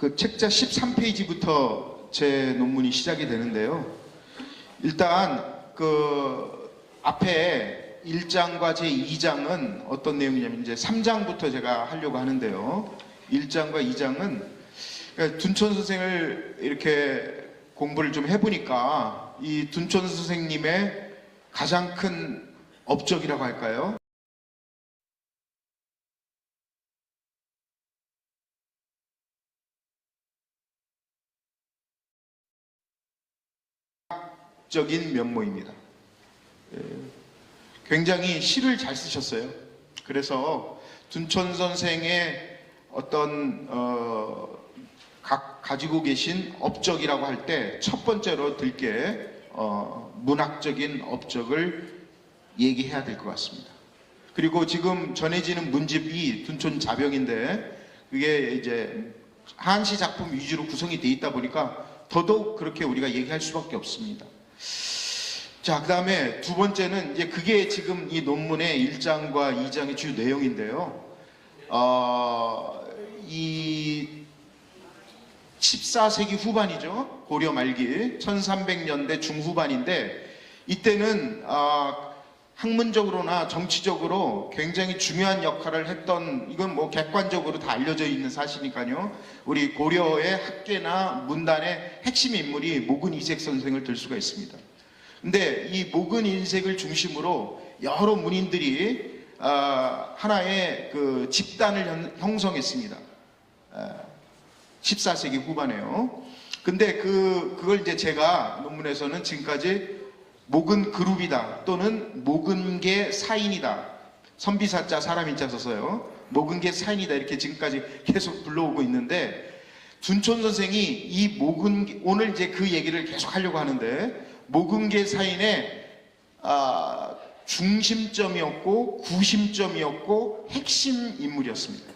그 책자 13페이지부터 제 논문이 시작이 되는데요. 일단 그 앞에 1장과 제 2장은 어떤 내용이냐면 이제 3장부터 제가 하려고 하는데요. 1장과 2장은 둔촌 선생을 이렇게 공부를 좀 해보니까 이 둔촌 선생님의 가장 큰 업적이라고 할까요? 적인 면모입니다. 굉장히 시를 잘 쓰셨어요. 그래서 둔촌 선생의 어떤 가지고 계신 업적이라고 할 때 첫 번째로 들게 문학적인 업적을 얘기해야 될 것 같습니다. 그리고 지금 전해지는 문집이 둔촌 자병인데 그게 이제 한시 작품 위주로 구성이 돼 있다 보니까 더더욱 그렇게 우리가 얘기할 수밖에 없습니다. 자, 그 다음에 두 번째는 이제 그게 지금 이 논문의 1장과 2장의 주요 내용인데요. 이 14세기 후반이죠. 고려 말기 1300년대 중후반인데 이때는 학문적으로나 정치적으로 굉장히 중요한 역할을 했던, 이건 뭐 객관적으로 다 알려져 있는 사실이니까요. 우리 고려의 학계나 문단의 핵심 인물이 목은이색 선생을 들 수가 있습니다. 근데 이 목은인색을 중심으로 여러 문인들이 하나의 그 집단을 형성했습니다. 14세기 후반에요. 근데 그걸 이제 제가 논문에서는 지금까지 목은 그룹이다 또는 목은계 사인이다, 선비사자 사람인자 써서요, 목은계 사인이다 이렇게 지금까지 계속 불러오고 있는데, 둔촌 선생이 이 목은, 오늘 이제 그 얘기를 계속 하려고 하는데, 목은계 사인의 중심점이었고 구심점이었고 핵심 인물이었습니다.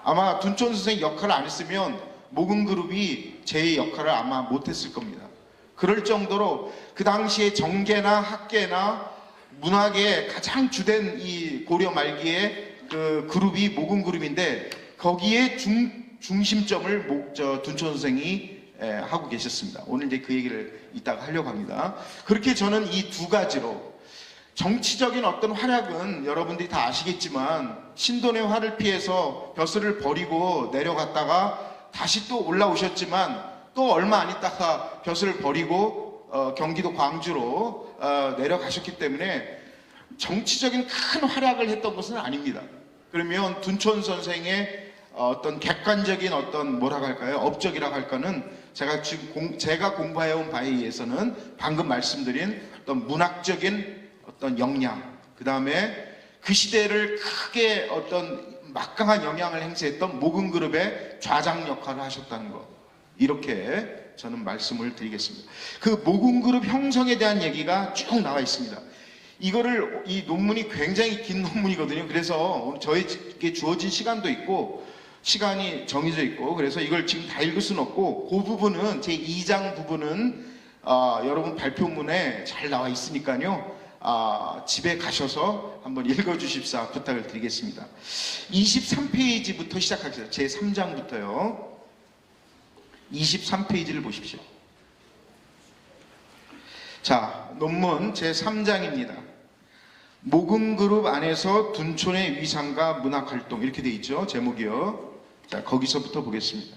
아마 둔촌 선생이 역할을 안 했으면 목은그룹이 제 역할을 아마 못했을 겁니다. 그럴 정도로 그 당시에 정계나 학계나 문학의 가장 주된 이 고려 말기의 그 그룹이 목은그룹인데, 거기에 중심점을 둔촌 선생이 하고 계셨습니다. 오늘 이제 그 얘기를 이따가 하려고 합니다. 그렇게 저는 이 두 가지로, 정치적인 어떤 활약은 여러분들이 다 아시겠지만 신돈의 활을 피해서 벼슬을 버리고 내려갔다가 다시 또 올라오셨지만 또 얼마 안 있다가 벼슬을 버리고 경기도 광주로 내려가셨기 때문에 정치적인 큰 활약을 했던 것은 아닙니다. 그러면 둔촌 선생의 어떤 객관적인 어떤 뭐라고 할까요? 업적이라고 할까는 제가 공부해온 바에 의해서는 방금 말씀드린 어떤 문학적인 어떤 역량, 그 다음에 그 시대를 크게 어떤 막강한 영향을 행사했던 목은그룹의 좌장 역할을 하셨다는 것, 이렇게 저는 말씀을 드리겠습니다. 그 목은그룹 형성에 대한 얘기가 쭉 나와 있습니다. 이거를, 이 논문이 굉장히 긴 논문이거든요. 그래서 저에게 주어진 시간도 있고 시간이 정해져 있고, 그래서 이걸 지금 다 읽을 수는 없고, 그 부분은 제 2장 부분은 여러분 발표문에 잘 나와 있으니까요. 집에 가셔서 한번 읽어주십사 부탁을 드리겠습니다. 23페이지부터 시작하겠습니다. 제 3장부터요. 23페이지를 보십시오. 자, 논문 제 3장입니다. 목은그룹 안에서 둔촌의 위상과 문학활동, 이렇게 돼 있죠. 제목이요. 자, 거기서부터 보겠습니다.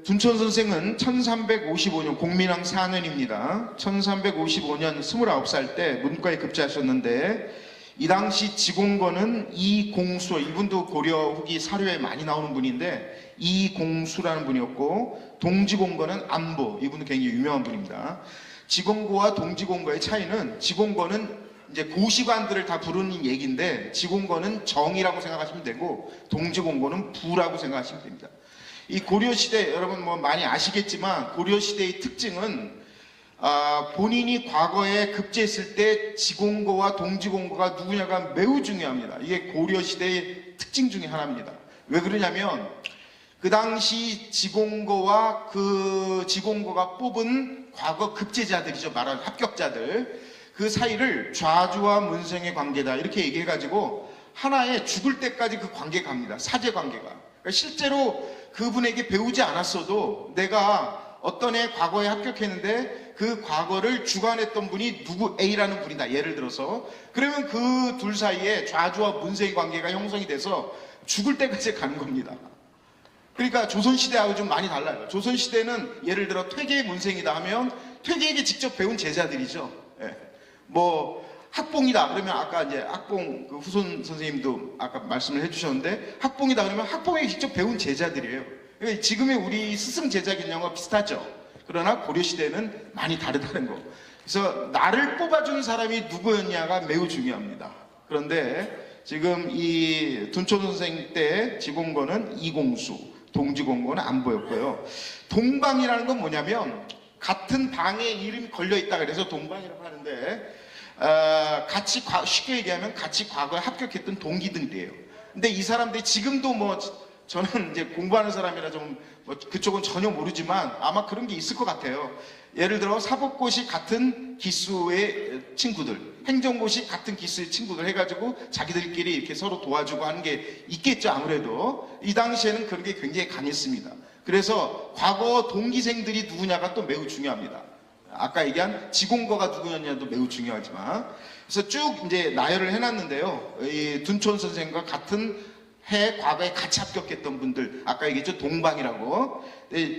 둔촌 선생은 1355년 공민왕 4년입니다. 1355년 29살 때 문과에 급제하셨는데, 이 당시 지공권은 이공수, 이분도 고려 후기 사료에 많이 나오는 분인데 이공수라는 분이었고, 동지공권은 안보, 이분도 굉장히 유명한 분입니다. 지공고와 동지공고의 차이는, 지공고는 이제 고시관들을 다 부르는 얘기인데 지공고는 정이라고 생각하시면 되고 동지공고는 부라고 생각하시면 됩니다. 이 고려시대, 여러분 뭐 많이 아시겠지만 고려시대의 특징은 본인이 과거에 급제했을 때 지공고와 동지공고가 누구냐가 매우 중요합니다. 이게 고려시대의 특징 중에 하나입니다. 왜 그러냐면 그 당시 지공고와 그 지공고가 뽑은 과거 급제자들이죠. 말하는 합격자들, 그 사이를 좌주와 문생의 관계다 이렇게 얘기해가지고 하나의 죽을 때까지 그 관계가 갑니다. 사제 관계가. 그러니까 실제로 그분에게 배우지 않았어도 내가 어떤 애 과거에 합격했는데 그 과거를 주관했던 분이 누구 A라는 분이다. 예를 들어서 그러면 그 둘 사이에 좌주와 문세의 관계가 형성이 돼서 죽을 때까지 가는 겁니다. 그러니까 조선시대하고 좀 많이 달라요. 조선시대는 예를 들어 퇴계의 문생이다 하면 퇴계에게 직접 배운 제자들이죠. 예. 뭐 학봉이다 그러면 아까 이제 학봉 그 후손 선생님도 아까 말씀을 해주셨는데 학봉이다 그러면 학봉에게 직접 배운 제자들이에요. 그러니까 지금의 우리 스승 제자 개념과 비슷하죠. 그러나 고려시대는 많이 다르다는 거. 그래서 나를 뽑아준 사람이 누구였냐가 매우 중요합니다. 그런데 지금 이 둔촌 선생 때 지공고는 이공수, 동지공고는 안 보였고요. 동방이라는 건 뭐냐면 같은 방에 이름이 걸려있다 그래서 동방이라고 하는데 같이 쉽게 얘기하면 같이 과거에 합격했던 동기들이에요. 근데 이 사람들이 지금도 뭐 저는 이제 공부하는 사람이라 좀 뭐 그쪽은 전혀 모르지만 아마 그런 게 있을 것 같아요. 예를 들어 사법고시 같은 기수의 친구들, 행정고시 같은 기수의 친구들 해가지고 자기들끼리 이렇게 서로 도와주고 하는 게 있겠죠. 아무래도 이 당시에는 그런 게 굉장히 강했습니다. 그래서 과거 동기생들이 누구냐가 또 매우 중요합니다. 아까 얘기한 지공거가 누구였냐도 매우 중요하지만 그래서 쭉 이제 나열을 해놨는데요. 이 둔촌 선생과 같은 해 과거에 같이 합격했던 분들 아까 얘기했죠. 동방이라고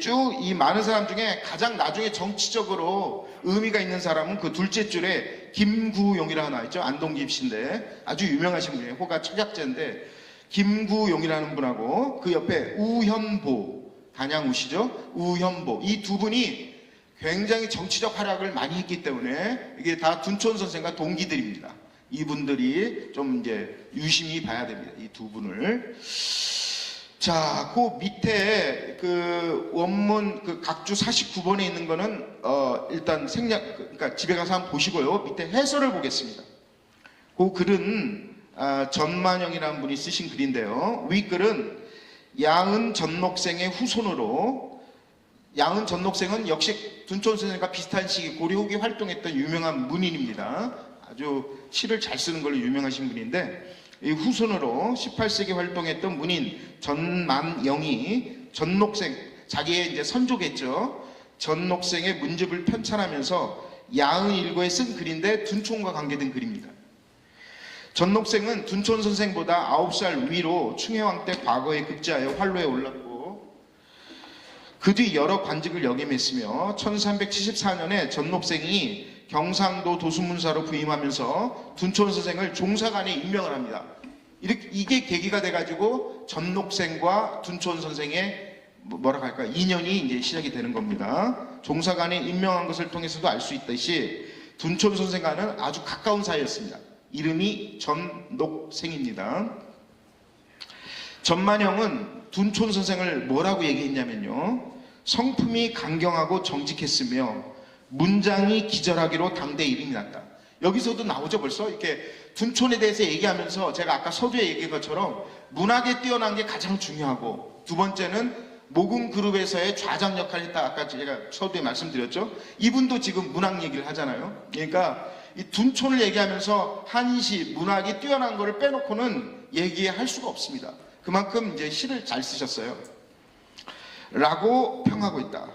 쭉 이 많은 사람 중에 가장 나중에 정치적으로 의미가 있는 사람은 그 둘째 줄에 김구용이라고 나와 있죠. 안동김 씨인데 아주 유명하신 분이에요. 호가 철학자인데 김구용이라는 분하고 그 옆에 우현보 단양우시죠. 우현보 이 두 분이 굉장히 정치적 활약을 많이 했기 때문에 이게 다 둔촌 선생과 동기들입니다. 이분들이 좀 이제 유심히 봐야 됩니다. 이 두 분을. 자, 그 밑에 그 원문 그 각주 49번에 있는 거는 일단 생략 그러니까 집에 가서 한번 보시고요. 밑에 해설을 보겠습니다. 그 글은 전만영이라는 분이 쓰신 글인데요. 윗글은 양은 전록생의 후손으로 양은 전록생은 역시 둔촌 선생과 비슷한 시기 고려 후기 활동했던 유명한 문인입니다. 아주 시를 잘 쓰는 걸로 유명하신 분인데 이 후손으로 18세기 활동했던 문인 전만영이 전록생 자기의 이제 선조겠죠. 전록생의 문집을 편찬하면서 야은일고에 쓴 글인데 둔촌과 관계된 글입니다. 전록생은 둔촌 선생보다 9살 위로 충혜왕 때 과거에 급제하여 활로에 올랐고 그 뒤 여러 관직을 역임했으며 1374년에 전록생이 경상도 도수문사로 부임하면서 둔촌 선생을 종사관에 임명을 합니다. 이게 계기가 돼가지고 전록생과 둔촌 선생의 뭐라고 할까 인연이 이제 시작이 되는 겁니다. 종사관에 임명한 것을 통해서도 알 수 있듯이 둔촌 선생과는 아주 가까운 사이였습니다. 이름이 전록생입니다. 전만영은 둔촌 선생을 뭐라고 얘기했냐면요. 성품이 강경하고 정직했으며 문장이 기절하기로 당대 이름이 났다. 여기서도 나오죠 벌써 이렇게 둔촌에 대해서 얘기하면서 제가 아까 서두에 얘기한 것처럼 문학에 뛰어난 게 가장 중요하고 두 번째는 모금 그룹에서의 좌장 역할을 했다. 아까 제가 서두에 말씀드렸죠. 이분도 지금 문학 얘기를 하잖아요. 그러니까 이 둔촌을 얘기하면서 한시 문학이 뛰어난 거를 빼놓고는 얘기할 수가 없습니다. 그만큼 이제 시를 잘 쓰셨어요. 라고 평하고 있다.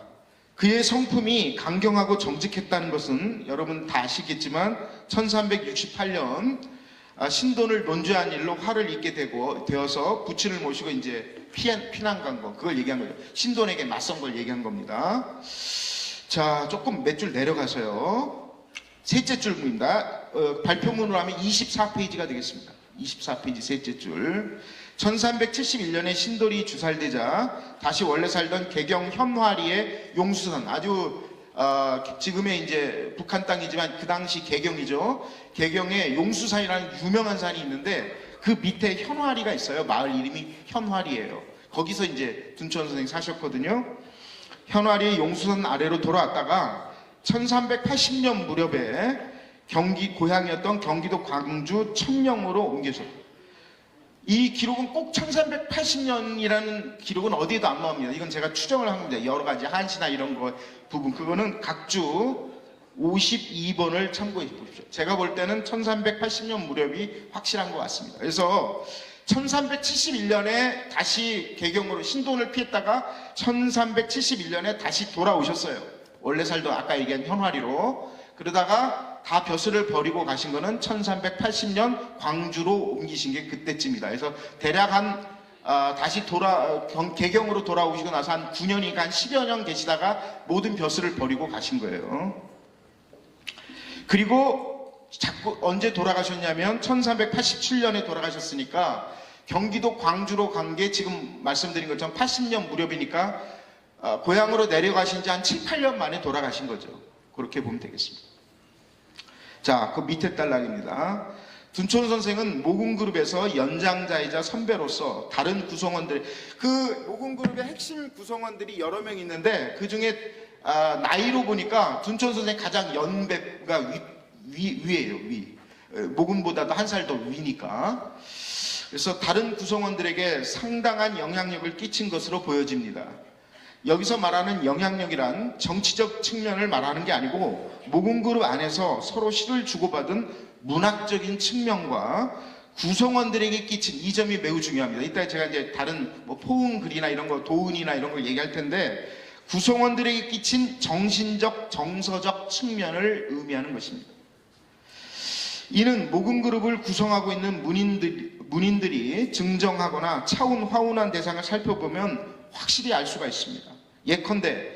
그의 성품이 강경하고 정직했다는 것은 여러분 다 아시겠지만 1368년 신돈을 논주한 일로 화를 입게 되어서 부친을 모시고 이제 피난 간 거 그걸 얘기한 거죠. 신돈에게 맞선 걸 얘기한 겁니다. 자, 조금 몇 줄 내려가서요. 셋째 줄입니다. 발표문으로 하면 24페이지가 되겠습니다. 24페이지 셋째 줄. 1371년에 신돌이 주살되자 다시 원래 살던 개경 현화리의 용수산 아주 지금의 이제 북한 땅이지만 그 당시 개경이죠. 개경에 용수산이라는 유명한 산이 있는데 그 밑에 현화리가 있어요. 마을 이름이 현화리예요. 거기서 이제 둔촌 선생님 사셨거든요. 현화리 용수산 아래로 돌아왔다가 1380년 무렵에 고향이었던 경기도 광주 천령으로 옮겨졌어요. 이 기록은 꼭 1380년이라는 기록은 어디에도 안 나옵니다. 이건 제가 추정을 한 겁니다. 여러 가지 한시나 이런 거 부분. 그거는 각주 52번을 참고해 보십시오. 제가 볼 때는 1380년 무렵이 확실한 것 같습니다. 그래서 1371년에 다시 개경으로 신돈을 피했다가 1371년에 다시 돌아오셨어요. 원래 살던 아까 얘기한 현화리로. 그러다가 다 벼슬을 버리고 가신 거는 1380년 광주로 옮기신 게 그때쯤이다. 그래서 대략 다시 개경으로 돌아오시고 나서 한 9년인가 한 10여 년 계시다가 모든 벼슬을 버리고 가신 거예요. 그리고 자꾸 언제 돌아가셨냐면 1387년에 돌아가셨으니까 경기도 광주로 간 게 지금 말씀드린 것처럼 80년 무렵이니까 고향으로 내려가신 지 한 7, 8년 만에 돌아가신 거죠. 그렇게 보면 되겠습니다. 자, 그 밑에 단락입니다. 둔촌 선생은 모군그룹에서 연장자이자 선배로서 다른 구성원들, 그 모군그룹의 핵심 구성원들이 여러 명 있는데 그 중에 나이로 보니까 둔촌 선생 가장 연배가 위예요. 위. 모군보다도 한 살 더 위니까. 그래서 다른 구성원들에게 상당한 영향력을 끼친 것으로 보여집니다. 여기서 말하는 영향력이란 정치적 측면을 말하는 게 아니고 모군그룹 안에서 서로 시를 주고받은 문학적인 측면과 구성원들에게 끼친 이 점이 매우 중요합니다. 이따 제가 이제 다른 포은글이나 이런 거, 도은이나 이런 걸 얘기할 텐데 구성원들에게 끼친 정신적, 정서적 측면을 의미하는 것입니다. 이는 모군그룹을 구성하고 있는 문인들이 증정하거나 차운 화운한 대상을 살펴보면 확실히 알 수가 있습니다. 예컨대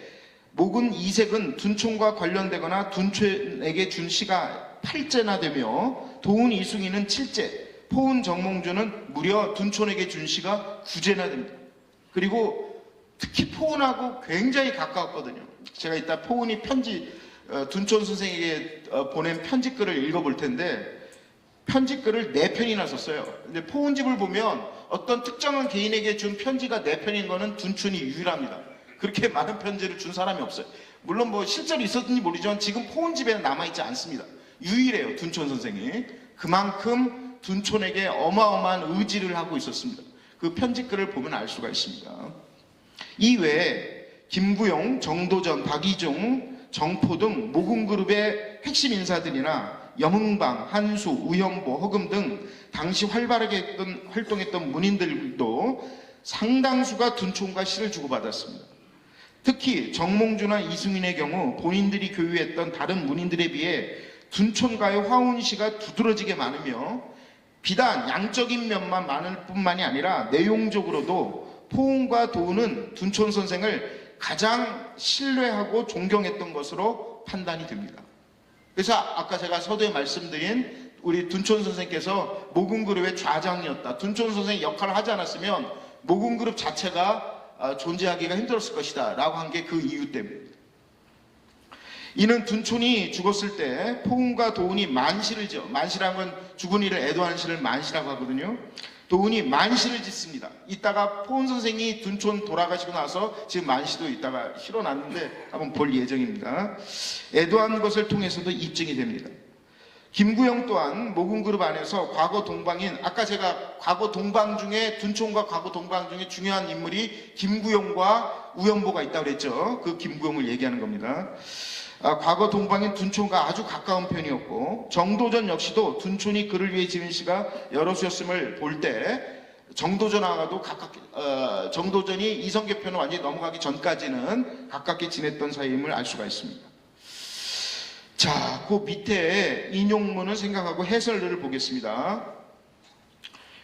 모군 이색은 둔촌과 관련되거나 둔촌에게 준 시가 8제나 되며 도운 이숭이는 7제, 포은 정몽주는 무려 둔촌에게 준 시가 9제나 됩니다. 그리고 특히 포은하고 굉장히 가까웠거든요. 제가 이따 포은이 둔촌 선생에게 보낸 편지글을 읽어볼 텐데 편지글을 4편이나 썼어요. 근데 포은집을 보면 어떤 특정한 개인에게 준 편지가 4편인 거는 둔촌이 유일합니다. 그렇게 많은 편지를 준 사람이 없어요. 물론 실제로 있었는지 모르지만 지금 포은집에는 남아있지 않습니다. 유일해요, 둔촌 선생이. 그만큼 둔촌에게 어마어마한 의지를 하고 있었습니다. 그 편지글을 보면 알 수가 있습니다. 이 외에 김구용, 정도전, 박이중, 정포 등 모군그룹의 핵심 인사들이나 염흥방, 한수, 우현보, 허금 등 당시 활발하게 활동했던 문인들도 상당수가 둔촌과 시를 주고받았습니다. 특히 정몽주나 이승윤의 경우 본인들이 교유했던 다른 문인들에 비해 둔촌과의 화운시가 두드러지게 많으며 비단 양적인 면만 많을 뿐만이 아니라 내용적으로도 포은과 도은은 둔촌 선생을 가장 신뢰하고 존경했던 것으로 판단이 됩니다. 그래서 아까 제가 서두에 말씀드린 우리 둔촌 선생께서 모군그룹의 좌장이었다. 둔촌 선생이 역할을 하지 않았으면 모군그룹 자체가 존재하기가 힘들었을 것이다 라고 한 게 그 이유 때문입니다. 이는 둔촌이 죽었을 때 포은과 도은이 만시를 지어, 만시라는 건 죽은 이를 애도하는 시를 만시라고 하거든요. 도은이 만시를 짓습니다. 이따가 포은 선생이 둔촌 돌아가시고 나서 지금 만시도 이따가 실어놨는데 한번 볼 예정입니다. 애도한 것을 통해서도 입증이 됩니다. 김구영 또한 모군그룹 안에서 과거 동방인, 아까 제가 과거 동방 중에 둔촌과 과거 동방 중에 중요한 인물이 김구영과 우연보가 있다고 그랬죠. 그 김구영을 얘기하는 겁니다. 과거 동방인 둔촌과 아주 가까운 편이었고 정도전 역시도 둔촌이 그를 위해 지은 시가 여러 수였음을 볼 때 정도전하고도 가깝게 정도전이 이성계편을 완전히 넘어가기 전까지는 가깝게 지냈던 사이임을 알 수가 있습니다. 자, 그 밑에 인용문을 생각하고 해설을 보겠습니다.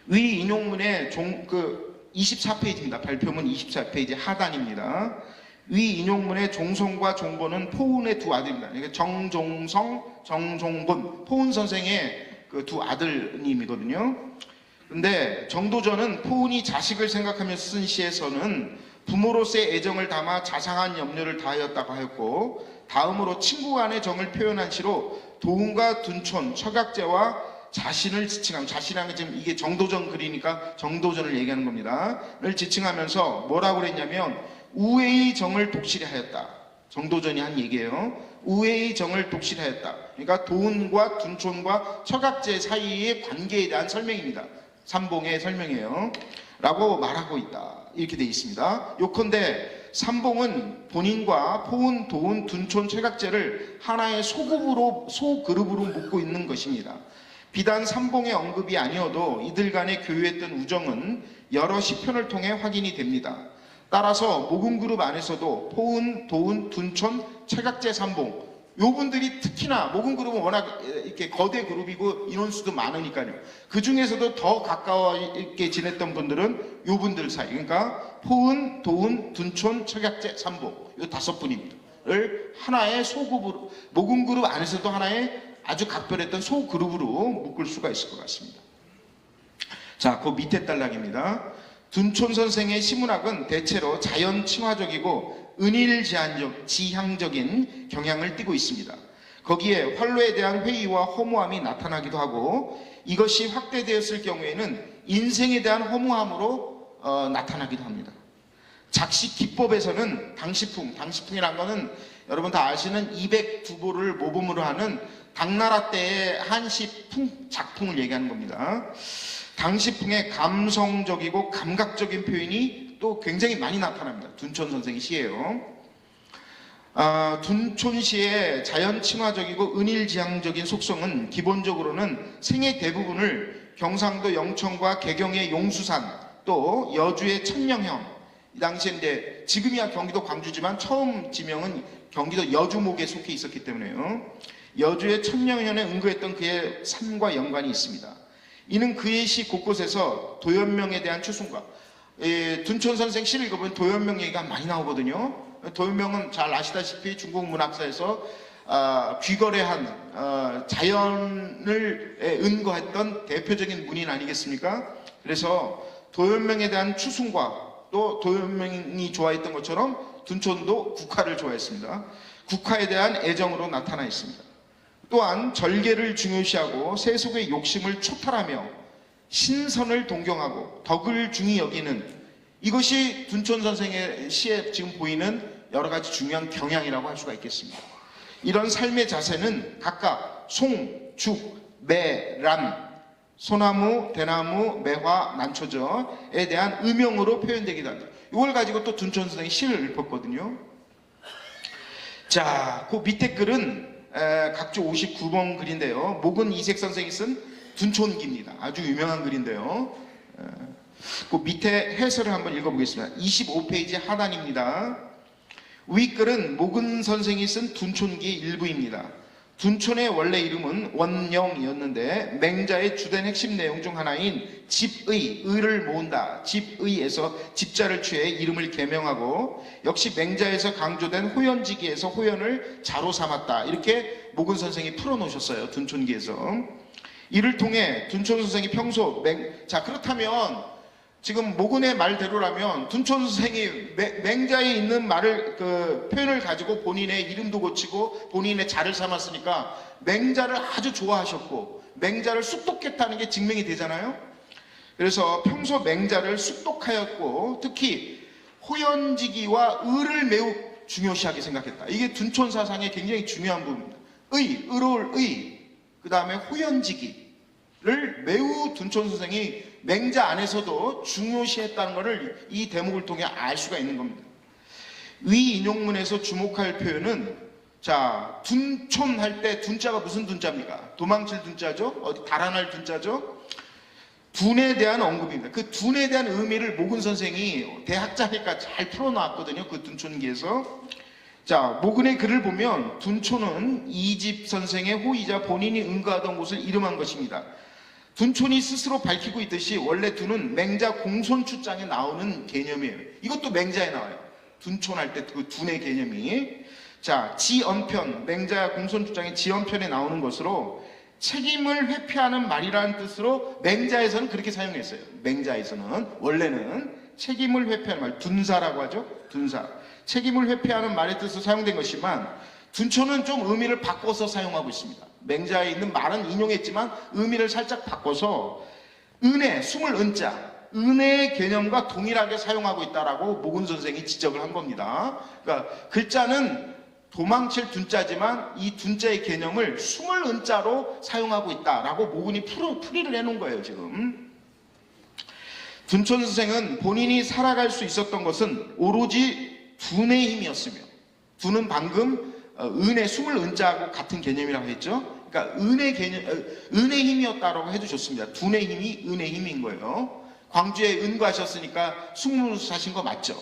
위 인용문의 24페이지입니다. 발표문 24페이지 하단입니다. 위 인용문의 종성과 종본은 포은의 두 아들입니다. 그러니까 정종성, 정종본, 포은 선생의 그 두 아들님이거든요. 근데 정도전은 포은이 자식을 생각하면서 쓴 시에서는 부모로서의 애정을 담아 자상한 염려를 다하였다고 하였고, 다음으로 친구 간의 정을 표현한 시로 도은과 둔촌, 처각제와 자신을 지칭하면, 자신이라는 게 지금 이게 정도전 글이니까 정도전을 얘기하는 겁니다. 를 지칭하면서 뭐라고 그랬냐면 우애의 정을 독실히 하였다. 정도전이 한 얘기예요. 우애의 정을 독실히 하였다. 그러니까 도은과 둔촌과 처각제 사이의 관계에 대한 설명입니다. 삼봉의 설명이에요. 라고 말하고 있다. 이렇게 되어 있습니다. 요컨대 삼봉은 본인과 포은, 도은, 둔촌, 처각제를 하나의 소그룹으로 묶고 있는 것입니다. 비단 삼봉의 언급이 아니어도 이들 간에 교유했던 우정은 여러 시편을 통해 확인이 됩니다. 따라서 모금그룹 안에서도 포은, 도은, 둔촌, 최각제 삼봉, 요분들이 특히나 모금그룹은 워낙 이렇게 거대 그룹이고 인원수도 많으니까요. 그 중에서도 더 가까워 있게 지냈던 분들은 요분들 사이, 그러니까 포은, 도은, 둔촌, 최각제 삼봉, 요 5분입니다.를 하나의 소그룹, 모금그룹 안에서도 하나의 아주 각별했던 소그룹으로 묶을 수가 있을 것 같습니다. 자, 그 밑에 단락입니다. 둔촌 선생의 시문학은 대체로 자연 친화적이고 은일지향적인 경향을 띠고 있습니다. 거기에 활로에 대한 회의와 허무함이 나타나기도 하고 이것이 확대되었을 경우에는 인생에 대한 허무함으로 나타나기도 합니다. 작식 기법에서는 당시풍이라는 것은 여러분 다 아시는 202보를 모범으로 하는 당나라 때의 한시 작풍을 얘기하는 겁니다. 당시풍의 감성적이고 감각적인 표현이 또 굉장히 많이 나타납니다. 둔촌 선생의 시예요. 둔촌 시의 자연 친화적이고 은일지향적인 속성은 기본적으로는 생의 대부분을 경상도 영천과 개경의 용수산 또 여주의 천명형, 이 당시에 이제 지금이야 경기도 광주지만 처음 지명은 경기도 여주목에 속해 있었기 때문에요. 여주의 천명현에 응거했던 그의 삶과 연관이 있습니다. 이는 그의 시 곳곳에서 도연명에 대한 추승과 둔촌 선생 시를 읽어보면 도연명 얘기가 많이 나오거든요. 도연명은 잘 아시다시피 중국 문학사에서 귀거래한 자연을 은거했던 대표적인 문인 아니겠습니까? 그래서 도연명에 대한 추승과 또 도연명이 좋아했던 것처럼 둔촌도 국화를 좋아했습니다. 국화에 대한 애정으로 나타나 있습니다. 또한 절개를 중요시하고 세속의 욕심을 초탈하며 신선을 동경하고 덕을 중히 여기는, 이것이 둔촌 선생의 시에 지금 보이는 여러 가지 중요한 경향이라고 할 수가 있겠습니다. 이런 삶의 자세는 각각 송, 죽, 매, 람, 소나무, 대나무, 매화, 난초저에 대한 음영으로 표현되기도 합니다. 이걸 가지고 또 둔촌 선생이 시를 읊었거든요. 자, 그 밑에 글은 각주 59번 글인데요. 목은 이색 선생이 쓴 둔촌기입니다. 아주 유명한 글인데요. 그 밑에 해설을 한번 읽어보겠습니다. 25페이지 하단입니다. 윗글은 목은 선생이 쓴 둔촌기의 일부입니다. 둔촌의 원래 이름은 원영이었는데 맹자의 주된 핵심 내용 중 하나인 집의, 의를 모은다, 집의에서 집자를 취해 이름을 개명하고 역시 맹자에서 강조된 호연지기에서 호연을 자로 삼았다, 이렇게 목은 선생이 풀어놓으셨어요. 둔촌기에서. 이를 통해 둔촌 선생이 평소 자, 그렇다면 지금 모근의 말대로라면 둔촌 선생이 맹자에 있는 말을 표현을 가지고 본인의 이름도 고치고 본인의 자를 삼았으니까 맹자를 아주 좋아하셨고 맹자를 쑥독했다는 게 증명이 되잖아요. 그래서 평소 맹자를 쑥독하였고 특히 호연지기와 의를 매우 중요시하게 생각했다. 이게 둔촌 사상의 굉장히 중요한 부분입니다. 의로울 의, 그 다음에 호연지기를 매우 둔촌 선생이 맹자 안에서도 중요시했다는 것을 이 대목을 통해 알 수가 있는 겁니다. 위 인용문에서 주목할 표현은, 자, 둔촌 할 때 둔자가 무슨 둔자입니까? 도망칠 둔자죠? 어디 달아날 둔자죠? 둔에 대한 언급입니다. 그 둔에 대한 의미를 목은 선생이 대학자니까 잘 풀어놨거든요. 그 둔촌기에서. 자, 목은의 글을 보면 둔촌은 이집 선생의 호의자 본인이 응거하던 곳을 이름한 것입니다. 둔촌이 스스로 밝히고 있듯이 원래 둔은 맹자 공손추장에 나오는 개념이에요. 이것도 맹자에 나와요. 둔촌 할 때 그 둔의 개념이. 자, 지언편, 맹자 공손추장의 지언편에 나오는 것으로 책임을 회피하는 말이라는 뜻으로 맹자에서는 그렇게 사용했어요. 맹자에서는 원래는 책임을 회피하는 말, 둔사라고 하죠. 둔사. 책임을 회피하는 말의 뜻으로 사용된 것이지만 둔촌은 좀 의미를 바꿔서 사용하고 있습니다. 맹자에 있는 말은 인용했지만 의미를 살짝 바꿔서 은혜, 숨을 은자, 은혜의 개념과 동일하게 사용하고 있다라고 목은 선생이 지적을 한 겁니다. 그러니까 글자는 도망칠 둔자지만 이 둔자의 개념을 숨을 은자로 사용하고 있다라고 목은이 풀이를 해놓은 거예요. 지금 둔촌 선생은 본인이 살아갈 수 있었던 것은 오로지 둔의 힘이었으며, 둔은 방금 은의 숨을 은자하고 같은 개념이라고 했죠. 그러니까 은혜 개념, 은혜 힘이었다라고 해도 좋습니다. 둔의 힘이 은혜 힘인 거예요. 광주에 은구하셨으니까 숙문사신 거 맞죠?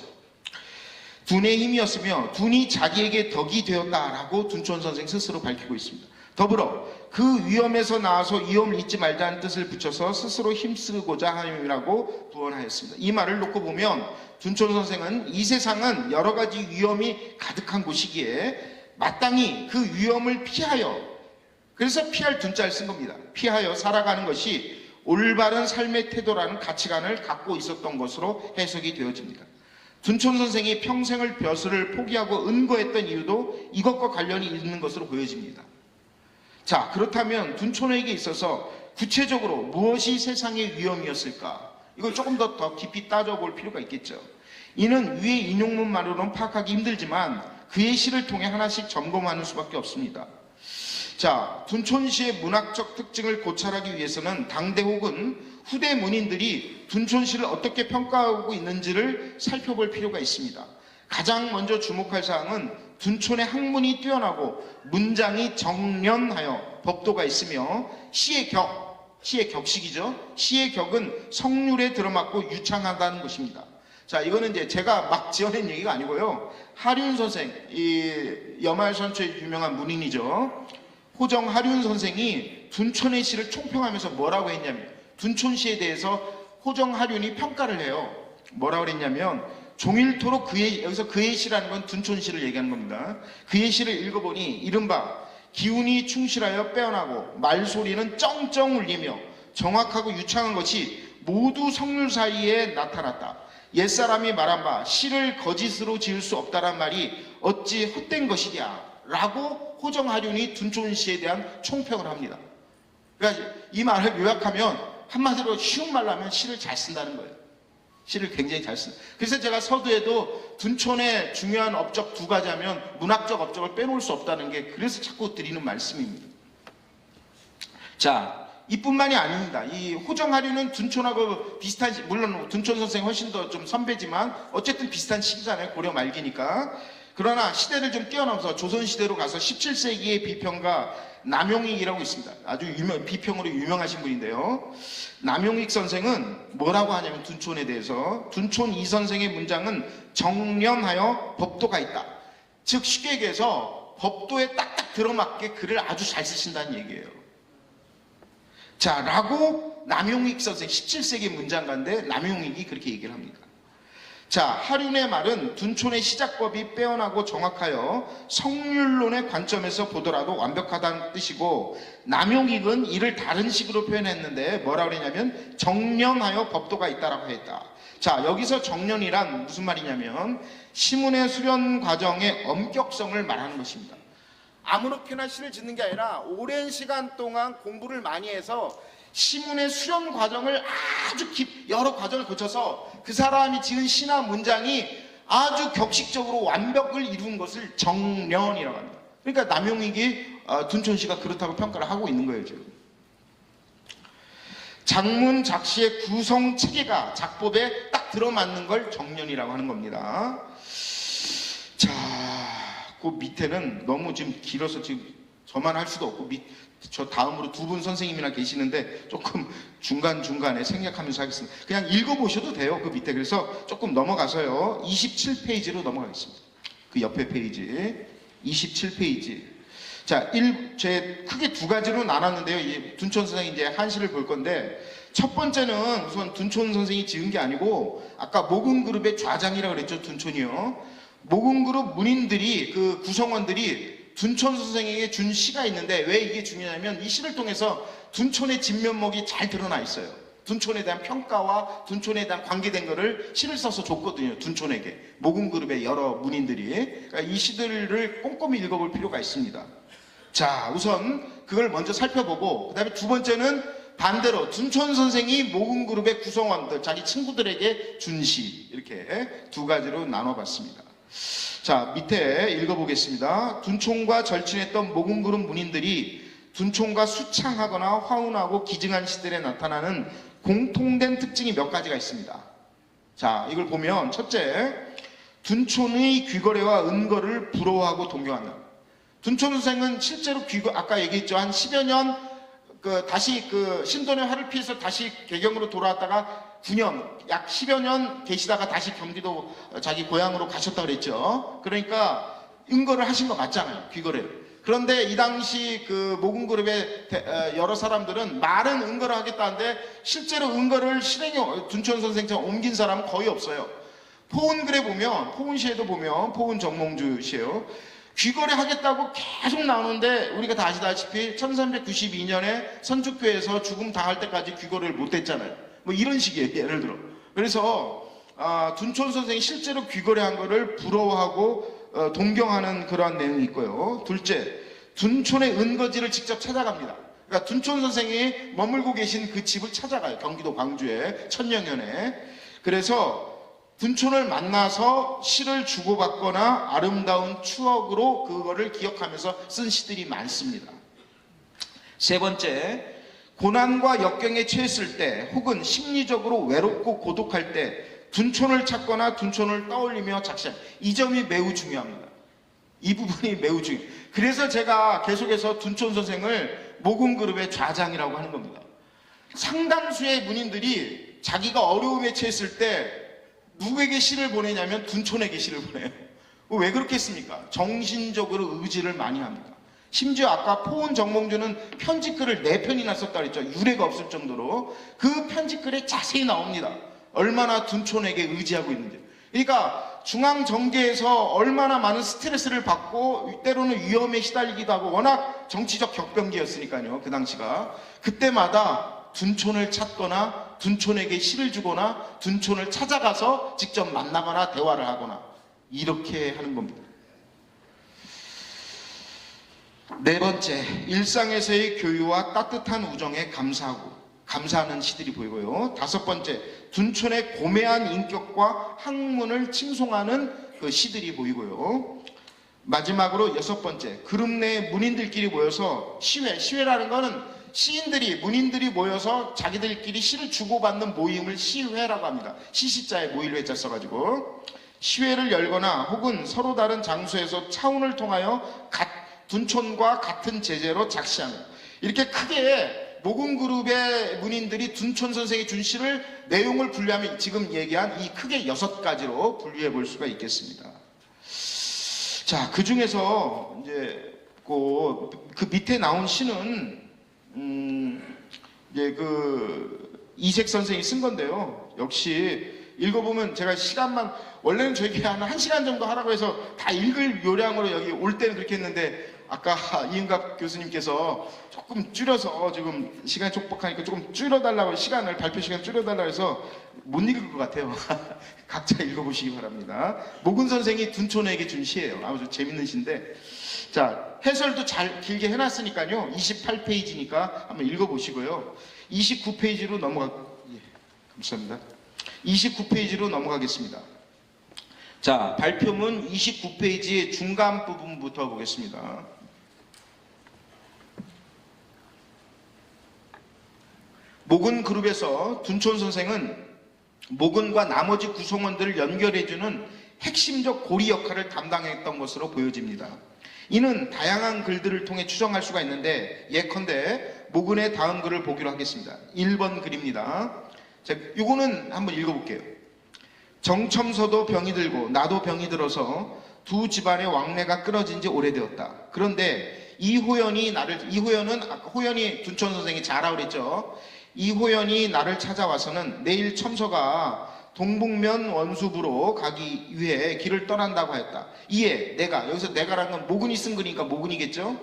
둔의 힘이었으며 둔이 자기에게 덕이 되었다라고 둔촌 선생 스스로 밝히고 있습니다. 더불어 그 위험에서 나와서 위험을 잊지 말자는 뜻을 붙여서 스스로 힘쓰고자 함이라고 부언하였습니다. 이 말을 놓고 보면 둔촌 선생은 이 세상은 여러 가지 위험이 가득한 곳이기에 마땅히 그 위험을 피하여, 그래서 피할 둔자를 쓴 겁니다. 피하여 살아가는 것이 올바른 삶의 태도라는 가치관을 갖고 있었던 것으로 해석이 되어집니다. 둔촌 선생이 평생을 벼슬을 포기하고 은거했던 이유도 이것과 관련이 있는 것으로 보여집니다. 자, 그렇다면 둔촌에게 있어서 구체적으로 무엇이 세상의 위험이었을까? 이걸 조금 더 깊이 따져볼 필요가 있겠죠. 이는 위의 인용문만으로는 파악하기 힘들지만 그의 시를 통해 하나씩 점검하는 수밖에 없습니다. 자, 둔촌시의 문학적 특징을 고찰하기 위해서는 당대 혹은 후대 문인들이 둔촌시를 어떻게 평가하고 있는지를 살펴볼 필요가 있습니다. 가장 먼저 주목할 사항은 둔촌의 학문이 뛰어나고 문장이 정연하여 법도가 있으며 시의 격식이죠. 시의 격은 성률에 들어맞고 유창하다는 것입니다. 자, 이거는 이제 제가 막 지어낸 얘기가 아니고요. 하륜 선생, 이 염화선초의 유명한 문인이죠. 호정 하륜 선생이 둔촌의 시를 총평하면서 뭐라고 했냐면, 둔촌시에 대해서 호정 하륜이 평가를 해요. 뭐라고 그랬냐면, 종일토록 여기서 그의 시라는 건 둔촌시를 얘기하는 겁니다. 그의 시를 읽어보니 이른바 기운이 충실하여 빼어나고 말소리는 쩡쩡 울리며 정확하고 유창한 것이 모두 성률 사이에 나타났다. 옛사람이 말한 바 시를 거짓으로 지을 수 없다란 말이 어찌 헛된 것이랴 라고 호정하륜이 둔촌시에 대한 총평을 합니다. 그러니까 이 말을 요약하면 한마디로 쉬운 말로 하면 시를 잘 쓴다는 거예요. 시를 굉장히 잘 쓴다. 그래서 제가 서두에도 둔촌의 중요한 업적 두 가지 하면 문학적 업적을 빼놓을 수 없다는 게 그래서 자꾸 드리는 말씀입니다. 자, 이뿐만이 아닙니다. 이 호정하륜은 둔촌하고 비슷한, 물론 둔촌 선생이 훨씬 더 좀 선배지만 어쨌든 비슷한 시기잖아요. 고려 말기니까. 그러나 시대를 좀 뛰어넘어서 조선시대로 가서 17세기의 비평가 남용익이라고 있습니다. 아주 비평으로 유명하신 분인데요. 남용익 선생은 뭐라고 하냐면 둔촌에 대해서, 둔촌 이 선생의 문장은 정연하여 법도가 있다. 즉 쉽게 얘기해서 법도에 딱딱 들어맞게 글을 아주 잘 쓰신다는 얘기예요. 자, 라고 남용익 선생, 17세기 문장가인데 남용익이 그렇게 얘기를 합니다. 자, 하륜의 말은 둔촌의 시작법이 빼어나고 정확하여 성률론의 관점에서 보더라도 완벽하다는 뜻이고, 남용익은 이를 다른 식으로 표현했는데 뭐라고 그랬냐면 정연하여 법도가 있다라고 했다. 자, 여기서 정연이란 무슨 말이냐면 시문의 수련 과정의 엄격성을 말하는 것입니다. 아무렇게나 시를 짓는 게 아니라 오랜 시간 동안 공부를 많이 해서 시문의 수련 과정을 아주 여러 과정을 거쳐서 그 사람이 지은 시나 문장이 아주 격식적으로 완벽을 이룬 것을 정연이라고 합니다. 그러니까 남용익이 둔촌시가 그렇다고 평가를 하고 있는 거예요, 지금. 작문 작시의 구성 체계가 작법에 딱 들어맞는 걸 정연이라고 하는 겁니다. 자, 그 밑에는 너무 지금 길어서 지금 저만 할 수도 없고 저 다음으로 두 분 선생님이나 계시는데 조금 중간중간에 생략하면서 하겠습니다. 그냥 읽어보셔도 돼요, 그 밑에. 그래서 조금 넘어가서요, 27페이지로 넘어가겠습니다. 그 옆에 페이지 27페이지. 자, 제 크게 두 가지로 나눴는데요. 둔촌 선생이 이제 한시를 볼 건데, 첫 번째는 우선 둔촌 선생이 지은 게 아니고 아까 모금그룹의 좌장이라고 그랬죠, 둔촌이요. 모금그룹 문인들이, 그 구성원들이 둔촌 선생에게 준 시가 있는데, 왜 이게 중요하냐면 이 시를 통해서 둔촌의 진면목이 잘 드러나 있어요. 둔촌에 대한 평가와 둔촌에 대한 관계된 거를 시를 써서 줬거든요, 둔촌에게. 모금그룹의 여러 문인들이. 그러니까 이 시들을 꼼꼼히 읽어볼 필요가 있습니다. 자, 우선 그걸 먼저 살펴보고, 그 다음에 두 번째는 반대로 둔촌 선생이 모금그룹의 구성원들, 자기 친구들에게 준 시, 이렇게 두 가지로 나눠봤습니다. 자, 밑에 읽어보겠습니다. 둔촌과 절친했던 모금그룹 문인들이 둔촌과 수창하거나 화운하고 기증한 시들에 나타나는 공통된 특징이 몇 가지가 있습니다. 자, 이걸 보면 첫째, 둔촌의 귀거래와 은거를 부러워하고 동경한다. 둔촌 선생은 실제로 아까 얘기했죠. 한 10여 년 다시 신돈의 화를 피해서 다시 개경으로 돌아왔다가 9년, 약 10여 년 계시다가 다시 경기도 자기 고향으로 가셨다고 그랬죠. 그러니까 은거를 하신 거 맞잖아요. 귀거래를. 그런데 이 당시 모금그룹의 여러 사람들은 말은 은거를 하겠다는데 실제로 은거를 둔촌 선생처럼 옮긴 사람은 거의 없어요. 포은글에 보면, 포은시에도 보면, 포은 정몽주 시에요. 귀거래 하겠다고 계속 나오는데 우리가 다 아시다시피 1392년에 선축교에서 죽음 당할 때까지 귀거래를 못했잖아요. 뭐 이런 식이에요. 예를 들어. 그래서 둔촌 선생이 실제로 귀거래한 거를 부러워하고 동경하는 그러한 내용이 있고요. 둘째, 둔촌의 은거지를 직접 찾아갑니다. 그러니까 둔촌 선생이 머물고 계신 그 집을 찾아가요. 경기도 광주에 천년현에. 그래서 둔촌을 만나서 시를 주고받거나 아름다운 추억으로 그거를 기억하면서 쓴 시들이 많습니다. 세 번째, 고난과 역경에 처했을 때 혹은 심리적으로 외롭고 고독할 때 둔촌을 찾거나 둔촌을 떠올리며 작시합니다. 이 점이 매우 중요합니다. 이 부분이 매우 중요해요. 그래서 제가 계속해서 둔촌 선생을 모금그룹의 좌장이라고 하는 겁니다. 상당수의 문인들이 자기가 어려움에 처했을 때 누구에게 시를 보내냐면 둔촌에게 시를 보내요. 왜 그렇게 했습니까? 정신적으로 의지를 많이 합니다. 심지어 아까 포은 정몽주는 편지글을 4편이나 썼다고 했죠. 유례가 없을 정도로. 그 편지글에 자세히 나옵니다. 얼마나 둔촌에게 의지하고 있는지. 그러니까 중앙정계에서 얼마나 많은 스트레스를 받고 때로는 위험에 시달리기도 하고 워낙 정치적 격변기였으니까요. 그 당시가. 그때마다 둔촌을 찾거나 둔촌에게 시를 주거나 둔촌을 찾아가서 직접 만나거나 대화를 하거나 이렇게 하는 겁니다. 네 번째, 일상에서의 교유와 따뜻한 우정에 감사하는 시들이 보이고요. 다섯 번째, 둔촌의 고매한 인격과 학문을 칭송하는 그 시들이 보이고요. 마지막으로 여섯 번째, 그룹 내 문인들끼리 모여서 시회라는 거는 시인들이, 문인들이 모여서 자기들끼리 시를 주고받는 모임을 시회라고 합니다. 시시자에 모일 회자 써가지고 시회를 열거나 혹은 서로 다른 장소에서 차운을 통하여 둔촌과 같은 제재로 작시하는, 이렇게 크게 모금그룹의 문인들이 둔촌 선생이 준 시를 내용을 분류하면 지금 얘기한 이 크게 6가지로 분류해 볼 수가 있겠습니다. 자, 그 중에서 이제 그 밑에 나온 시는 이제 이색 선생이 쓴 건데요. 역시 읽어보면 제가 시간만, 원래는 저에게 한 1시간 정도 하라고 해서 다 읽을 요량으로 여기 올 때는 그렇게 했는데 아까 이은갑 교수님께서 조금 줄여서 지금 시간이 촉박하니까 조금 줄여달라고, 시간을, 발표 시간 줄여달라고 해서 못 읽을 것 같아요. 각자 읽어보시기 바랍니다. 모근 선생이 둔촌에게 준 시예요. 아주 재밌는 시인데, 자, 해설도 잘 길게 해놨으니까요. 28페이지니까 한번 읽어보시고요. 29페이지로 감사합니다. 29페이지로 넘어가겠습니다. 자, 발표문 29페이지의 중간 부분부터 보겠습니다. 모근그룹에서 둔촌 선생은 모근과 나머지 구성원들을 연결해주는 핵심적 고리 역할을 담당했던 것으로 보여집니다. 이는 다양한 글들을 통해 추정할 수가 있는데, 예컨대 모근의 다음 글을 보기로 하겠습니다. 1번 글입니다. 자, 이거는 한번 읽어볼게요. 정첨서도 병이 들고 나도 병이 들어서 두 집안의 왕래가 끊어진 지 오래되었다. 그런데 호연이 둔촌 선생이 잘하고 그랬죠. 이호연이 나를 찾아와서는 내일 첨서가 동북면 원수부로 가기 위해 길을 떠난다고 하였다. 이에 내가, 여기서 내가라는 건 모근이 쓴 글이니까 모근이겠죠.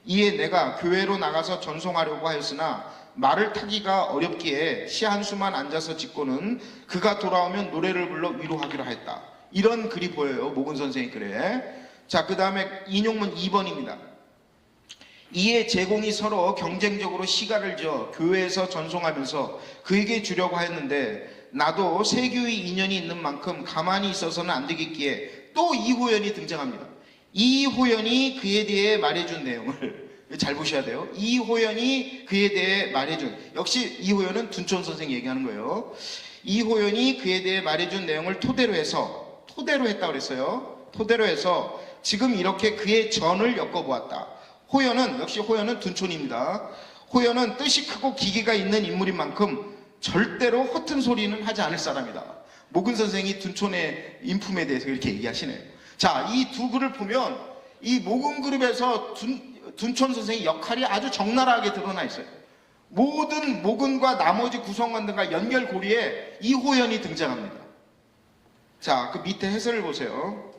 이에 내가 교회로 나가서 전송하려고 하였으나 말을 타기가 어렵기에 시 한 수만 앉아서 짓고는 그가 돌아오면 노래를 불러 위로하기로 하였다. 이런 글이 보여요. 모근 선생의 글에. 자, 그 다음에 인용문 2번입니다. 이에 제공이 서로 경쟁적으로 시가를 지어 교회에서 전송하면서 그에게 주려고 하였는데 나도 세교의 인연이 있는 만큼 가만히 있어서는 안 되겠기에 또 이호연이 등장합니다. 이호연이 그에 대해 말해준 내용을 잘 보셔야 돼요. 이호연이 그에 대해 말해준, 역시 이호연은 둔촌 선생이 얘기하는 거예요. 이호연이 그에 대해 말해준 내용을 토대로 했다고 그랬어요. 토대로 해서 지금 이렇게 그의 전을 엮어보았다. 호연은 역시 호연은 둔촌입니다. 호연은 뜻이 크고 기계가 있는 인물인 만큼 절대로 허튼 소리는 하지 않을 사람이다. 모근 선생이 둔촌의 인품에 대해서 이렇게 얘기하시네요. 자, 이 두 글을 보면 이 모근 그룹에서 둔촌 선생의 역할이 아주 적나라하게 드러나 있어요. 모든 모근과 나머지 구성원들과 연결고리에 이호연이 등장합니다. 자, 그 밑에 해설을 보세요.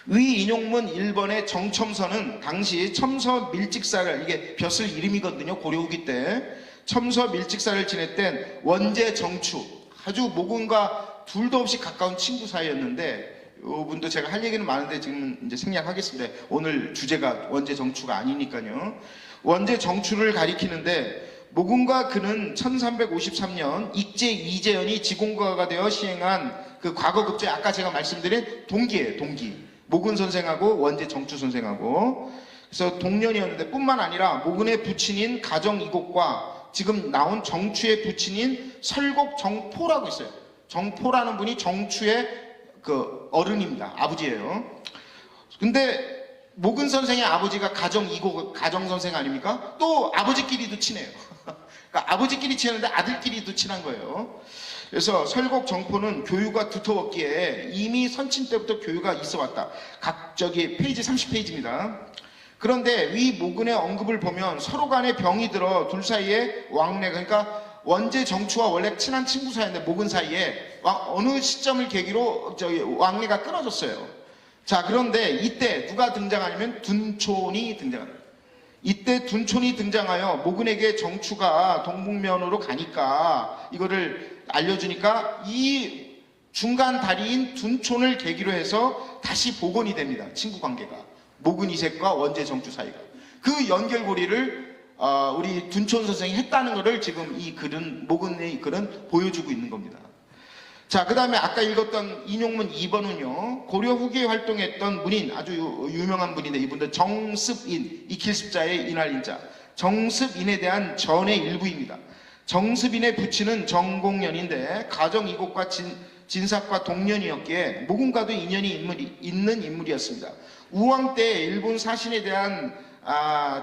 위 인용문 1번의 정첨서는 당시 첨서 밀직사를, 이게 벼슬 이름이거든요. 고려 후기 때 첨서 밀직사를 지냈던 원제 정추, 아주 모근과 둘도 없이 가까운 친구 사이였는데, 이분도 제가 할 얘기는 많은데 지금 이제 생략하겠습니다. 오늘 주제가 원제 정추가 아니니까요. 원제 정추를 가리키는데, 모근과 그는 1353년 익제 이재현이 지공가가 되어 시행한 그 과거 급제, 아까 제가 말씀드린 동기예요. 동기. 모근 선생하고 원제 정추 선생하고. 그래서 동년이었는데, 뿐만 아니라 모근의 부친인 가정 이곡과 지금 나온 정추의 부친인 설곡 정포라고 있어요. 정포라는 분이 정추의 그 어른입니다. 아버지예요. 근데 모근 선생의 아버지가 가정 이곡, 가정 선생 아닙니까? 또 아버지끼리도 친해요. 그러니까 아버지끼리 친한데 아들끼리도 친한 거예요. 그래서 설곡 정포는 교유가 두터웠기에 이미 선친 때부터 교유가 있어 왔다. 저기 페이지 30페이지입니다. 그런데 위 모근의 언급을 보면 서로 간에 병이 들어 둘 사이에 왕래, 그러니까 원제 정추와 원래 친한 친구 사이인데 모근 사이에 어느 시점을 계기로 왕래가 끊어졌어요. 자, 그런데 이때 누가 등장하냐면 둔촌이 등장합니다. 이때 둔촌이 등장하여 모근에게 정추가 동북면으로 가니까 이거를 알려주니까 이 중간 다리인 둔촌을 계기로 해서 다시 복원이 됩니다. 친구 관계가. 모근 이색과 원제 정추 사이가. 그 연결고리를 우리 둔촌 선생이 했다는 것을 지금 이 글은, 모근의 글은 보여주고 있는 겁니다. 자, 그 다음에 아까 읽었던 인용문 2번은요, 고려 후기에 활동했던 문인, 아주 유명한 분인데, 이분들 정습인, 익힐습자의 인할인자, 정습인에 대한 전의 일부입니다. 정습인의 부친은 정공년인데 가정 이곡과 진삭과 동년이었기에 모근과도 인연이 있는 인물이었습니다. 우왕 때 일본 사신에 대한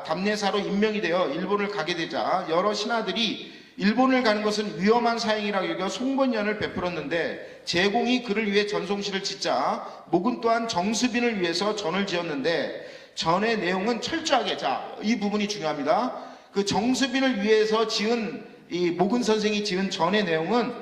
답례사로 임명이 되어 일본을 가게 되자 여러 신하들이 일본을 가는 것은 위험한 사행이라고 여겨 송번연을 베풀었는데, 제공이 그를 위해 전송시를 짓자 모근 또한 정습인을 위해서 전을 지었는데, 전의 내용은 철저하게, 자, 이 부분이 중요합니다. 그 정습인을 위해서 지은, 이 모근 선생이 지은 전의 내용은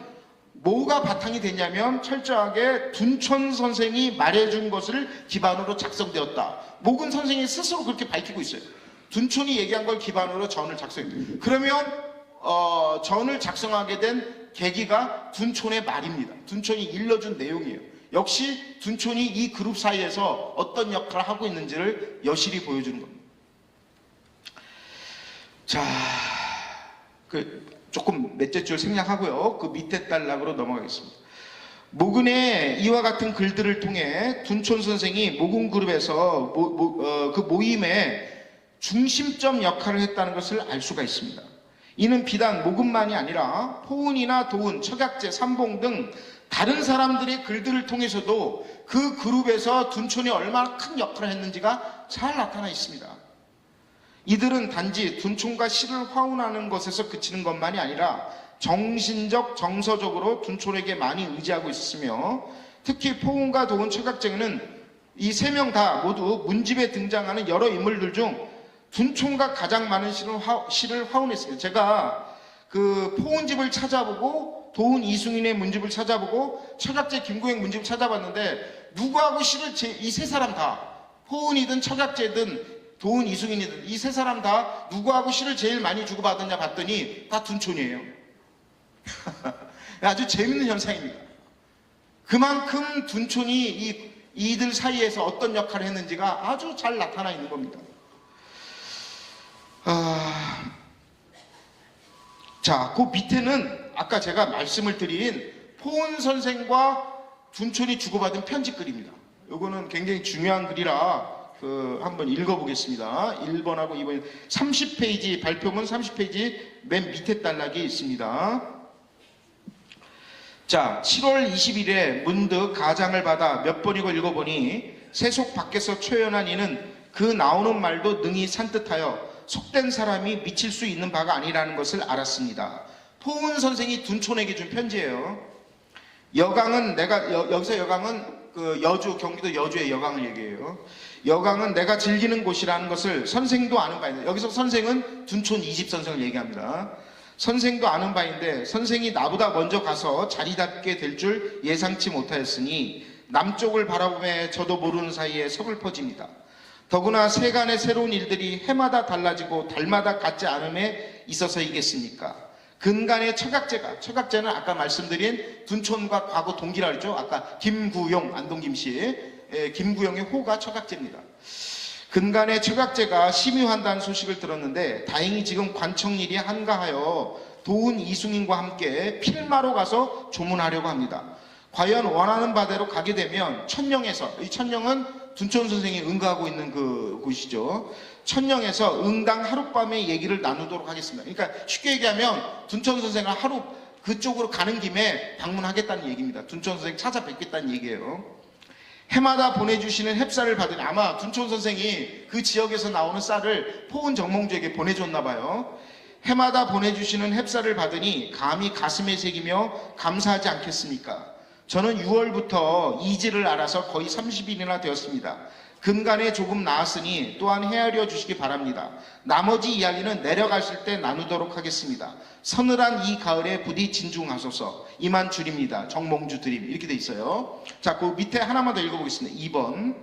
뭐가 바탕이 되냐면 철저하게 둔촌 선생이 말해준 것을 기반으로 작성되었다. 모근 선생이 스스로 그렇게 밝히고 있어요. 둔촌이 얘기한 걸 기반으로 전을 작성했다. 그러면 전을 작성하게 된 계기가 둔촌의 말입니다. 둔촌이 일러준 내용이에요. 역시 둔촌이 이 그룹 사이에서 어떤 역할을 하고 있는지를 여실히 보여주는 겁니다. 자, 조금 몇째 줄 생략하고요. 그 밑에 단락으로 넘어가겠습니다. 모근의 이와 같은 글들을 통해 둔촌 선생이 모근 그룹에서 그 모임의 중심점 역할을 했다는 것을 알 수가 있습니다. 이는 비단 모근만이 아니라 포은이나 도은, 척약제, 삼봉 등 다른 사람들의 글들을 통해서도 그 그룹에서 둔촌이 얼마나 큰 역할을 했는지가 잘 나타나 있습니다. 이들은 단지 둔촌과 시를 화운하는 것에서 그치는 것만이 아니라 정신적, 정서적으로 둔촌에게 많이 의지하고 있었으며, 특히 포은과 도은, 척약제는 이 세 명 다 모두 문집에 등장하는 여러 인물들 중 둔촌과 가장 많은 시를 화운했어요. 제가 그 포은집을 찾아보고 도은 이승인의 문집을 찾아보고 척약제 김구행 문집을 찾아봤는데, 누구하고 시를 이 세 사람 다, 포은이든 척약제든 도은 이승인이든 이 세 사람 다 누구하고 시를 제일 많이 주고받았냐 봤더니 다 둔촌이에요. 아주 재밌는 현상입니다. 그만큼 둔촌이 이들 사이에서 어떤 역할을 했는지가 아주 잘 나타나 있는 겁니다. 자, 그 밑에는 아까 제가 말씀을 드린 포은 선생과 둔촌이 주고받은 편지글입니다. 이거는 굉장히 중요한 글이라 한번 읽어보겠습니다. 1번하고 2번 30페이지, 발표문 30페이지 맨 밑에 단락이 있습니다. 자, 7월 20일에 문득 가장을 받아 몇 번이고 읽어보니 세속 밖에서 초연한 이는 그 나오는 말도 능히 산뜻하여 속된 사람이 미칠 수 있는 바가 아니라는 것을 알았습니다. 포은 선생이 둔촌에게 준 편지예요. 여강은 여기서 여강은 그 여주, 경기도 여주의 여강을 얘기해요. 여강은 내가 즐기는 곳이라는 것을 선생도 아는 바인데, 여기서 선생은 둔촌 이집 선생을 얘기합니다. 선생도 아는 바인데 선생이 나보다 먼저 가서 자리 잡게 될 줄 예상치 못하였으니 남쪽을 바라보며 저도 모르는 사이에 서글퍼집니다. 더구나 세간의 새로운 일들이 해마다 달라지고 달마다 같지 않음에 있어서이겠습니까? 근간의 처각제는 아까 말씀드린 둔촌과 과거 동기라 그랬죠. 아까 김구용, 안동김씨, 김구용의 호가 처각제입니다. 근간의 처각제가 심유한다는 소식을 들었는데 다행히 지금 관청일이 한가하여 도은 이승인과 함께 필마로 가서 조문하려고 합니다. 과연 원하는 바대로 가게 되면 천령에서, 이 천령은 둔촌 선생이 응가하고 있는 그 곳이죠. 천령에서 응당 하룻밤의 얘기를 나누도록 하겠습니다. 그러니까 쉽게 얘기하면 둔촌 선생을 하루 그쪽으로 가는 김에 방문하겠다는 얘기입니다. 둔촌 선생 찾아뵙겠다는 얘기예요. 해마다 보내주시는 햅쌀을 받으니, 아마 둔촌 선생이 그 지역에서 나오는 쌀을 포은 정몽주에게 보내줬나 봐요. 해마다 보내주시는 햅쌀을 받으니 감히 가슴에 새기며 감사하지 않겠습니까? 저는 6월부터 이지를 알아서 거의 30일이나 되었습니다. 근간에 조금 나았으니 또한 헤아려 주시기 바랍니다. 나머지 이야기는 내려가실 때 나누도록 하겠습니다. 서늘한 이 가을에 부디 진중하소서. 이만 줄입니다. 정몽주 드림. 이렇게 돼 있어요. 자, 그 밑에 하나만 더 읽어보겠습니다. 2번.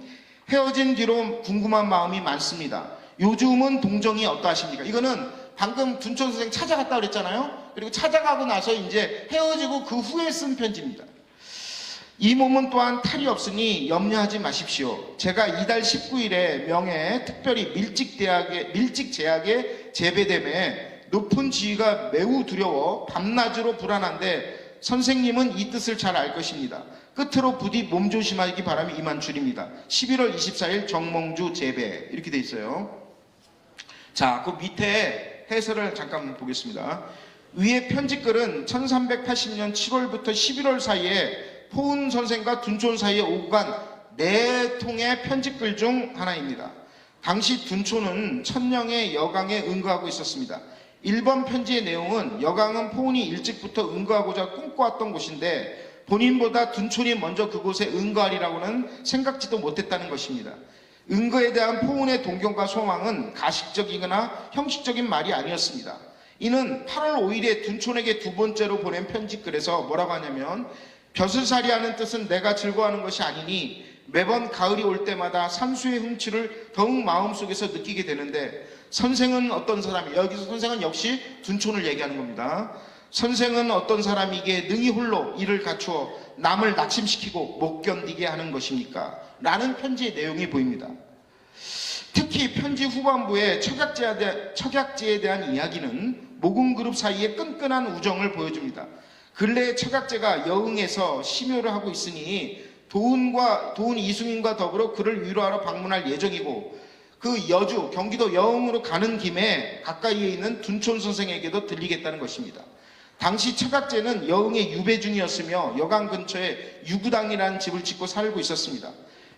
헤어진 뒤로 궁금한 마음이 많습니다. 요즘은 동정이 어떠하십니까? 이거는 방금 둔촌 선생 찾아갔다 그랬잖아요. 그리고 찾아가고 나서 이제 헤어지고 그 후에 쓴 편지입니다. 이 몸은 또한 탈이 없으니 염려하지 마십시오. 제가 이달 19일에 명예 특별히 밀직 제약에 제배됨에 높은 지위가 매우 두려워 밤낮으로 불안한데 선생님은 이 뜻을 잘 알 것입니다. 끝으로 부디 몸 조심하기 바람이 이만 줄입니다. 11월 24일 정몽주 제배. 이렇게 돼 있어요. 자, 그 밑에 해설을 잠깐 보겠습니다. 위의 편지글은 1380년 7월부터 11월 사이에 포은 선생과 둔촌 사이에 오고 간 4통의 편지글 중 하나입니다. 당시 둔촌은 천령의 여강에 응거하고 있었습니다. 1번 편지의 내용은 여강은 포은이 일찍부터 응거하고자 꿈꿔왔던 곳인데 본인보다 둔촌이 먼저 그곳에 응거하리라고는 생각지도 못했다는 것입니다. 응거에 대한 포은의 동경과 소망은 가식적이거나 형식적인 말이 아니었습니다. 이는 8월 5일에 둔촌에게 두 번째로 보낸 편지글에서 뭐라고 하냐면, 벼슬살이하는 뜻은 내가 즐거워하는 것이 아니니 매번 가을이 올 때마다 산수의 흥취를 더욱 마음속에서 느끼게 되는데, 선생은 어떤 사람이, 여기서 선생은 역시 둔촌을 얘기하는 겁니다. 선생은 어떤 사람이기에 능히 홀로 이를 갖추어 남을 낙심시키고 못 견디게 하는 것입니까? 라는 편지의 내용이 보입니다. 특히 편지 후반부에 척약제에 대한 이야기는 모금그룹 사이의 끈끈한 우정을 보여줍니다. 근래에 척약제가 여흥에서 심요를 하고 있으니 도은 이승인과 더불어 그를 위로하러 방문할 예정이고, 그 여주 경기도 여흥으로 가는 김에 가까이에 있는 둔촌 선생에게도 들리겠다는 것입니다. 당시 척약제는 여흥의 유배중이었으며 여강 근처에 유구당이라는 집을 짓고 살고 있었습니다.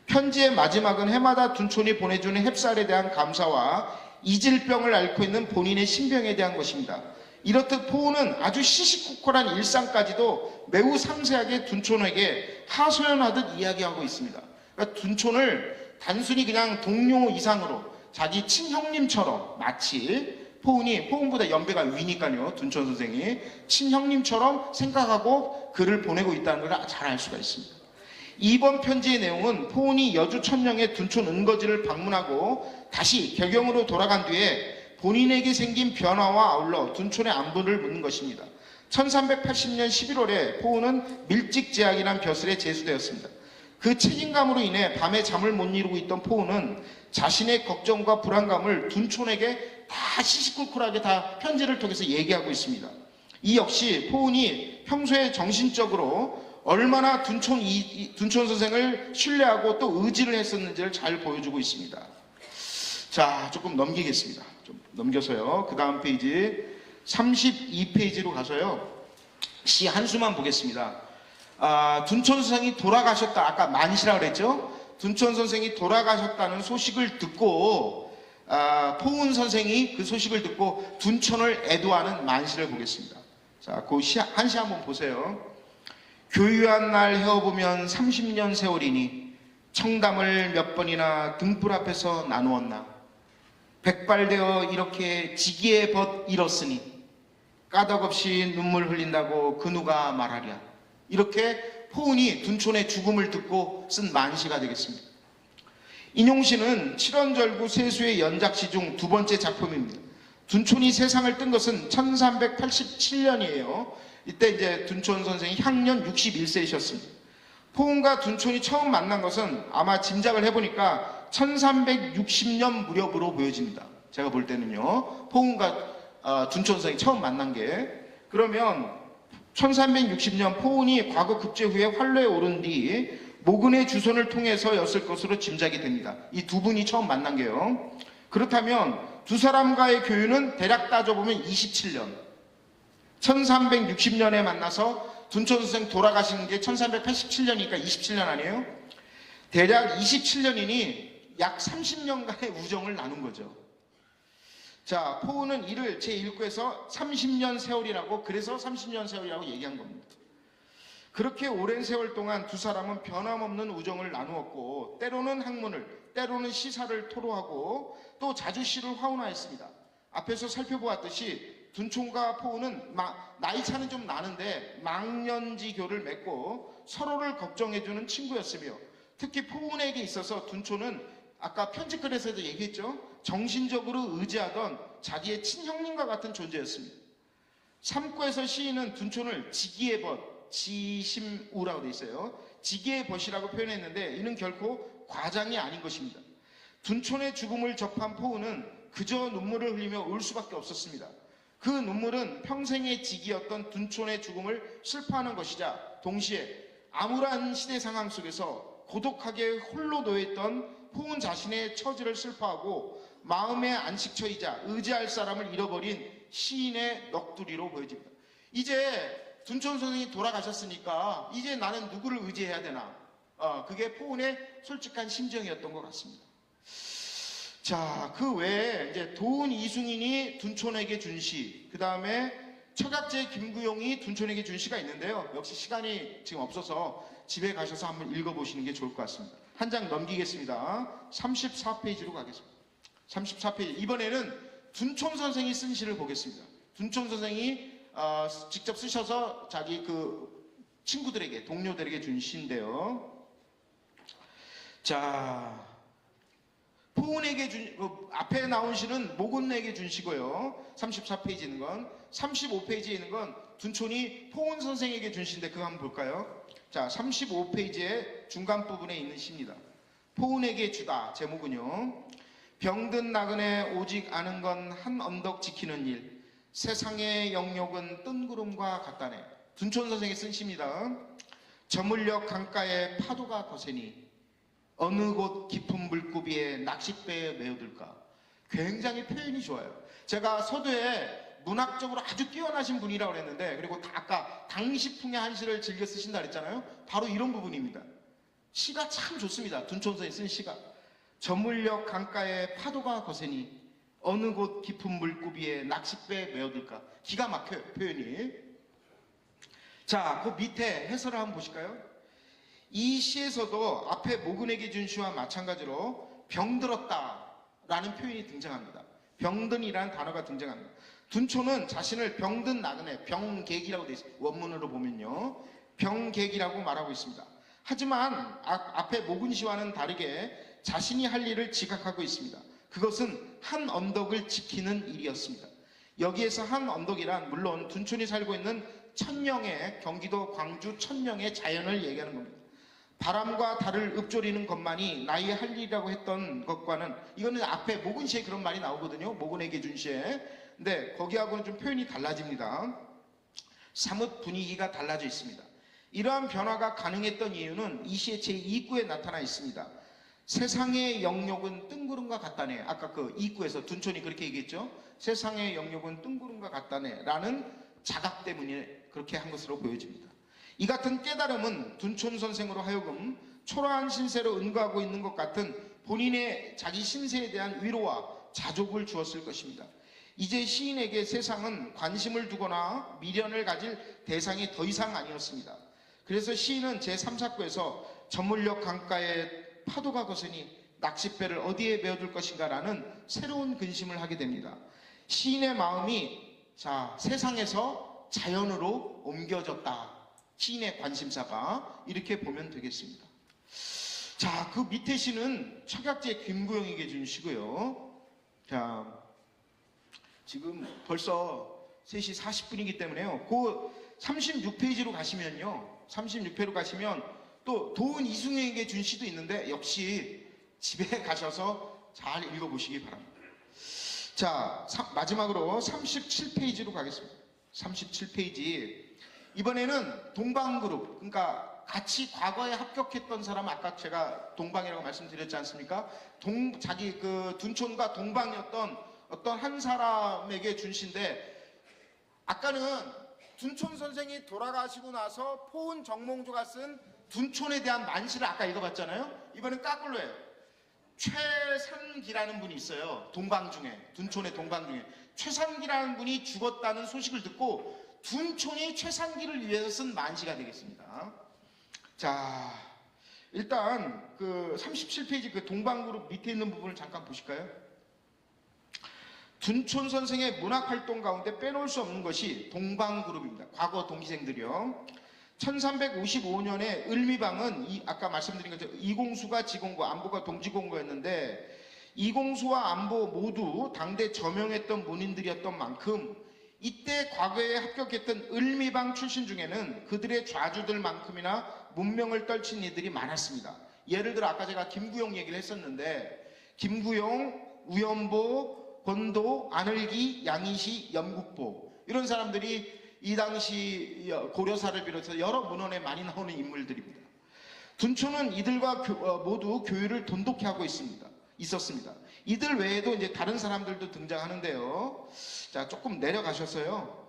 편지의 마지막은 해마다 둔촌이 보내주는 햅쌀에 대한 감사와 이질병을 앓고 있는 본인의 신병에 대한 것입니다. 이렇듯 포은은 아주 시시콜콜한 일상까지도 매우 상세하게 둔촌에게 하소연하듯 이야기하고 있습니다. 그러니까 둔촌을 단순히 그냥 동료 이상으로 자기 친형님처럼, 마치 포은보다 연배가 위니까요, 둔촌 선생이 친형님처럼 생각하고 글을 보내고 있다는 걸 잘 알 수가 있습니다. 이번 편지의 내용은 포은이 여주 천령의 둔촌 은거지를 방문하고 다시 격영으로 돌아간 뒤에 본인에게 생긴 변화와 아울러 둔촌의 안부를 묻는 것입니다. 1380년 11월에 포은은 밀직제약이란 벼슬에 제수되었습니다. 그 책임감으로 인해 밤에 잠을 못 이루고 있던 포은은 자신의 걱정과 불안감을 둔촌에게 다 시시콜콜하게 다 편지를 통해서 얘기하고 있습니다. 이 역시 포은이 평소에 정신적으로 얼마나 둔촌 선생을 신뢰하고 또 의지를 했었는지를 잘 보여주고 있습니다. 자, 조금 넘기겠습니다. 좀 넘겨서요. 그 다음 페이지 32페이지로 가서요. 시 한 수만 보겠습니다. 둔촌 선생이 돌아가셨다. 아까 만시라 그랬죠? 둔촌 선생이 돌아가셨다는 소식을 듣고 포은 선생이 그 소식을 듣고 둔촌을 애도하는 만시를 보겠습니다. 자, 그 한시 한번 보세요. 교유한 날 헤어보면 30년 세월이니 청담을 몇 번이나 등불 앞에서 나누었나. 백발되어 이렇게 지기에 벗 잃었으니 까닭없이 눈물 흘린다고 그 누가 말하랴. 이렇게 포은이 둔촌의 죽음을 듣고 쓴 만시가 되겠습니다. 인용시는 칠원절구 세수의 연작시 중 두 번째 작품입니다. 둔촌이 세상을 뜬 것은 1387년이에요. 이때 이제 둔촌 선생이 향년 61세이셨습니다. 포은과 둔촌이 처음 만난 것은 아마 짐작을 해보니까 1360년 무렵으로 보여집니다. 제가 볼 때는요. 포은과 둔촌 선생이 처음 만난 게, 그러면 1360년 포은이 과거 급제 후에 활로에 오른 뒤 모근의 주선을 통해서였을 것으로 짐작이 됩니다. 이 두 분이 처음 만난 게요. 그렇다면 두 사람과의 교유는 대략 따져보면 27년. 1360년에 만나서 둔촌 선생 돌아가시는 게 1387년이니까 27년 아니에요? 대략 27년이니 약 30년간의 우정을 나눈 거죠. 자, 포은은 이를 제1구에서 30년 세월이라고, 그래서 30년 세월이라고 얘기한 겁니다. 그렇게 오랜 세월 동안 두 사람은 변함없는 우정을 나누었고, 때로는 학문을, 때로는 시사를 토로하고, 또 자주 시를 화운하였습니다. 앞에서 살펴보았듯이 둔촌과 포은은 나이 차는 좀 나는데 망년지교를 맺고 서로를 걱정해주는 친구였으며, 특히 포은에게 있어서 둔촌은 아까 편집글에서도 얘기했죠. 정신적으로 의지하던 자기의 친형님과 같은 존재였습니다. 3구에서 시인은 둔촌을 지기의 벗, 지심우라고 되어 있어요. 지기의 벗이라고 표현했는데 이는 결코 과장이 아닌 것입니다. 둔촌의 죽음을 접한 포은은 그저 눈물을 흘리며 울 수밖에 없었습니다. 그 눈물은 평생의 직이었던 둔촌의 죽음을 슬퍼하는 것이자, 동시에 암울한 시대 상황 속에서 고독하게 홀로 놓여있던 포은 자신의 처지를 슬퍼하고 마음의 안식처이자 의지할 사람을 잃어버린 시인의 넋두리로 보여집니다. 이제 둔촌 선생이 돌아가셨으니까 이제 나는 누구를 의지해야 되나? 그게 포은의 솔직한 심정이었던 것 같습니다. 자, 그 외에 이제 도은 이순인이 둔촌에게 준 시, 그 다음에 철학제 김구용이 둔촌에게 준 시가 있는데요. 역시 시간이 지금 없어서 집에 가셔서 한번 읽어보시는 게 좋을 것 같습니다. 한 장 넘기겠습니다. 34페이지로 가겠습니다. 34페이지. 이번에는 둔촌 선생이 쓴 시를 보겠습니다. 둔촌 선생이 직접 쓰셔서 자기 그 친구들에게, 동료들에게 준 시인데요. 자, 포은에게 앞에 나온 시는 모근에게 준 시고요. 34페이지에 있는 건, 35페이지에 있는 건 둔촌이 포은 선생에게 준 시인데 그거 한번 볼까요? 자, 35페이지의 중간 부분에 있는 시입니다. 포은에게 주다. 제목은요. 병든 나그네 오직 아는 건 한 언덕 지키는 일. 세상의 영역은 뜬구름과 같다네. 둔촌 선생이 쓴 시입니다. 저물녘 강가에 파도가 거세니 어느 곳 깊은 물고비에 낚싯배에 메어들까. 굉장히 표현이 좋아요. 제가 서두에 문학적으로 아주 뛰어나신 분이라고 그랬는데, 그리고 아까 당시풍의 한시를 즐겨 쓰신다 그랬잖아요. 바로 이런 부분입니다. 시가 참 좋습니다. 둔촌 선생이 쓴 시가. 저물녘 강가에 파도가 거세니 어느 곳 깊은 물고비에 낚싯배에 메어들까. 기가 막혀요, 표현이. 자, 그 밑에 해설을 한번 보실까요? 이 시에서도 앞에 모근에게 준 시와 마찬가지로 병들었다 라는 표현이 등장합니다. 병든이라는 단어가 등장합니다. 둔촌은 자신을 병든 나그네, 병객이라고 되어 있습니다. 원문으로 보면요. 병객이라고 말하고 있습니다. 하지만 앞에 모근 시와는 다르게 자신이 할 일을 지각하고 있습니다. 그것은 한 언덕을 지키는 일이었습니다. 여기에서 한 언덕이란 물론 둔촌이 살고 있는 천령의, 경기도 광주 천령의 자연을 얘기하는 겁니다. 바람과 달을 읊조리는 것만이 나의 할 일이라고 했던 것과는, 이거는 앞에 모근 시에 그런 말이 나오거든요. 모근에게 준 시에. 근데 거기하고는 좀 표현이 달라집니다. 사뭇 분위기가 달라져 있습니다. 이러한 변화가 가능했던 이유는 이 시의 제2구에 나타나 있습니다. 세상의 영역은 뜬구름과 같다네. 아까 그 2구에서 둔촌이 그렇게 얘기했죠. 세상의 영역은 뜬구름과 같다네 라는 자각 때문에 그렇게 한 것으로 보여집니다. 이 같은 깨달음은 둔촌 선생으로 하여금 초라한 신세로 은거하고 있는 것 같은 본인의 자기 신세에 대한 위로와 자족을 주었을 것입니다. 이제 시인에게 세상은 관심을 두거나 미련을 가질 대상이 더 이상 아니었습니다. 그래서 시인은 제3, 4구에서 저물녘 강가에 파도가 거스니 낚싯배를 어디에 메어둘 것인가 라는 새로운 근심을 하게 됩니다. 시인의 마음이 세상에서 자연으로 옮겨졌다. 시인의 관심사가 이렇게 보면 되겠습니다. 자, 그 밑에 시는 청약제 김구영에게 준 시고요. 자, 지금 벌써 3시 40분이기 때문에요. 그 36페이지로 가시면요. 36페이지로 가시면 또 도은 이승용에게 준 시도 있는데 역시 집에 가셔서 잘 읽어보시기 바랍니다. 자, 마지막으로 37페이지로 가겠습니다. 37페이지. 이번에는 동방그룹, 그러니까 같이 과거에 합격했던 사람, 아까 제가 동방이라고 말씀드렸지 않습니까? 자기 그 둔촌과 동방이었던 어떤 한 사람에게 준 시인데, 아까는 둔촌 선생이 돌아가시고 나서 포은 정몽주가 쓴 둔촌에 대한 만시를 아까 읽어봤잖아요. 이번엔 까꿀로예요. 최산기라는 분이 있어요. 동방 중에, 둔촌의 동방 중에 최산기라는 분이 죽었다는 소식을 듣고 둔촌이 최산기를 위해서 쓴 만시가 되겠습니다. 자, 일단 그 37페이지 그 동방그룹 밑에 있는 부분을 잠깐 보실까요? 둔촌 선생의 문학활동 가운데 빼놓을 수 없는 것이 동방그룹입니다. 과거 동기생들이요. 1355년에 을미방은 아까 말씀드린 것처럼 이공수가 지공고, 안보가 동지공고였는데, 이공수와 안보 모두 당대 저명했던 문인들이었던 만큼 이때 과거에 합격했던 을미방 출신 중에는 그들의 좌주들만큼이나 문명을 떨친 이들이 많았습니다. 예를 들어 아까 제가 김구용 얘기를 했었는데, 김구용, 우연보, 권도, 안을기, 양이시, 염국보, 이런 사람들이 이 당시 고려사를 비롯해서 여러 문헌에 많이 나오는 인물들입니다. 둔촌은 이들과 모두 교류를 돈독히 하고 있었습니다. 이들 외에도 이제 다른 사람들도 등장하는데요. 자, 조금 내려가셔서요.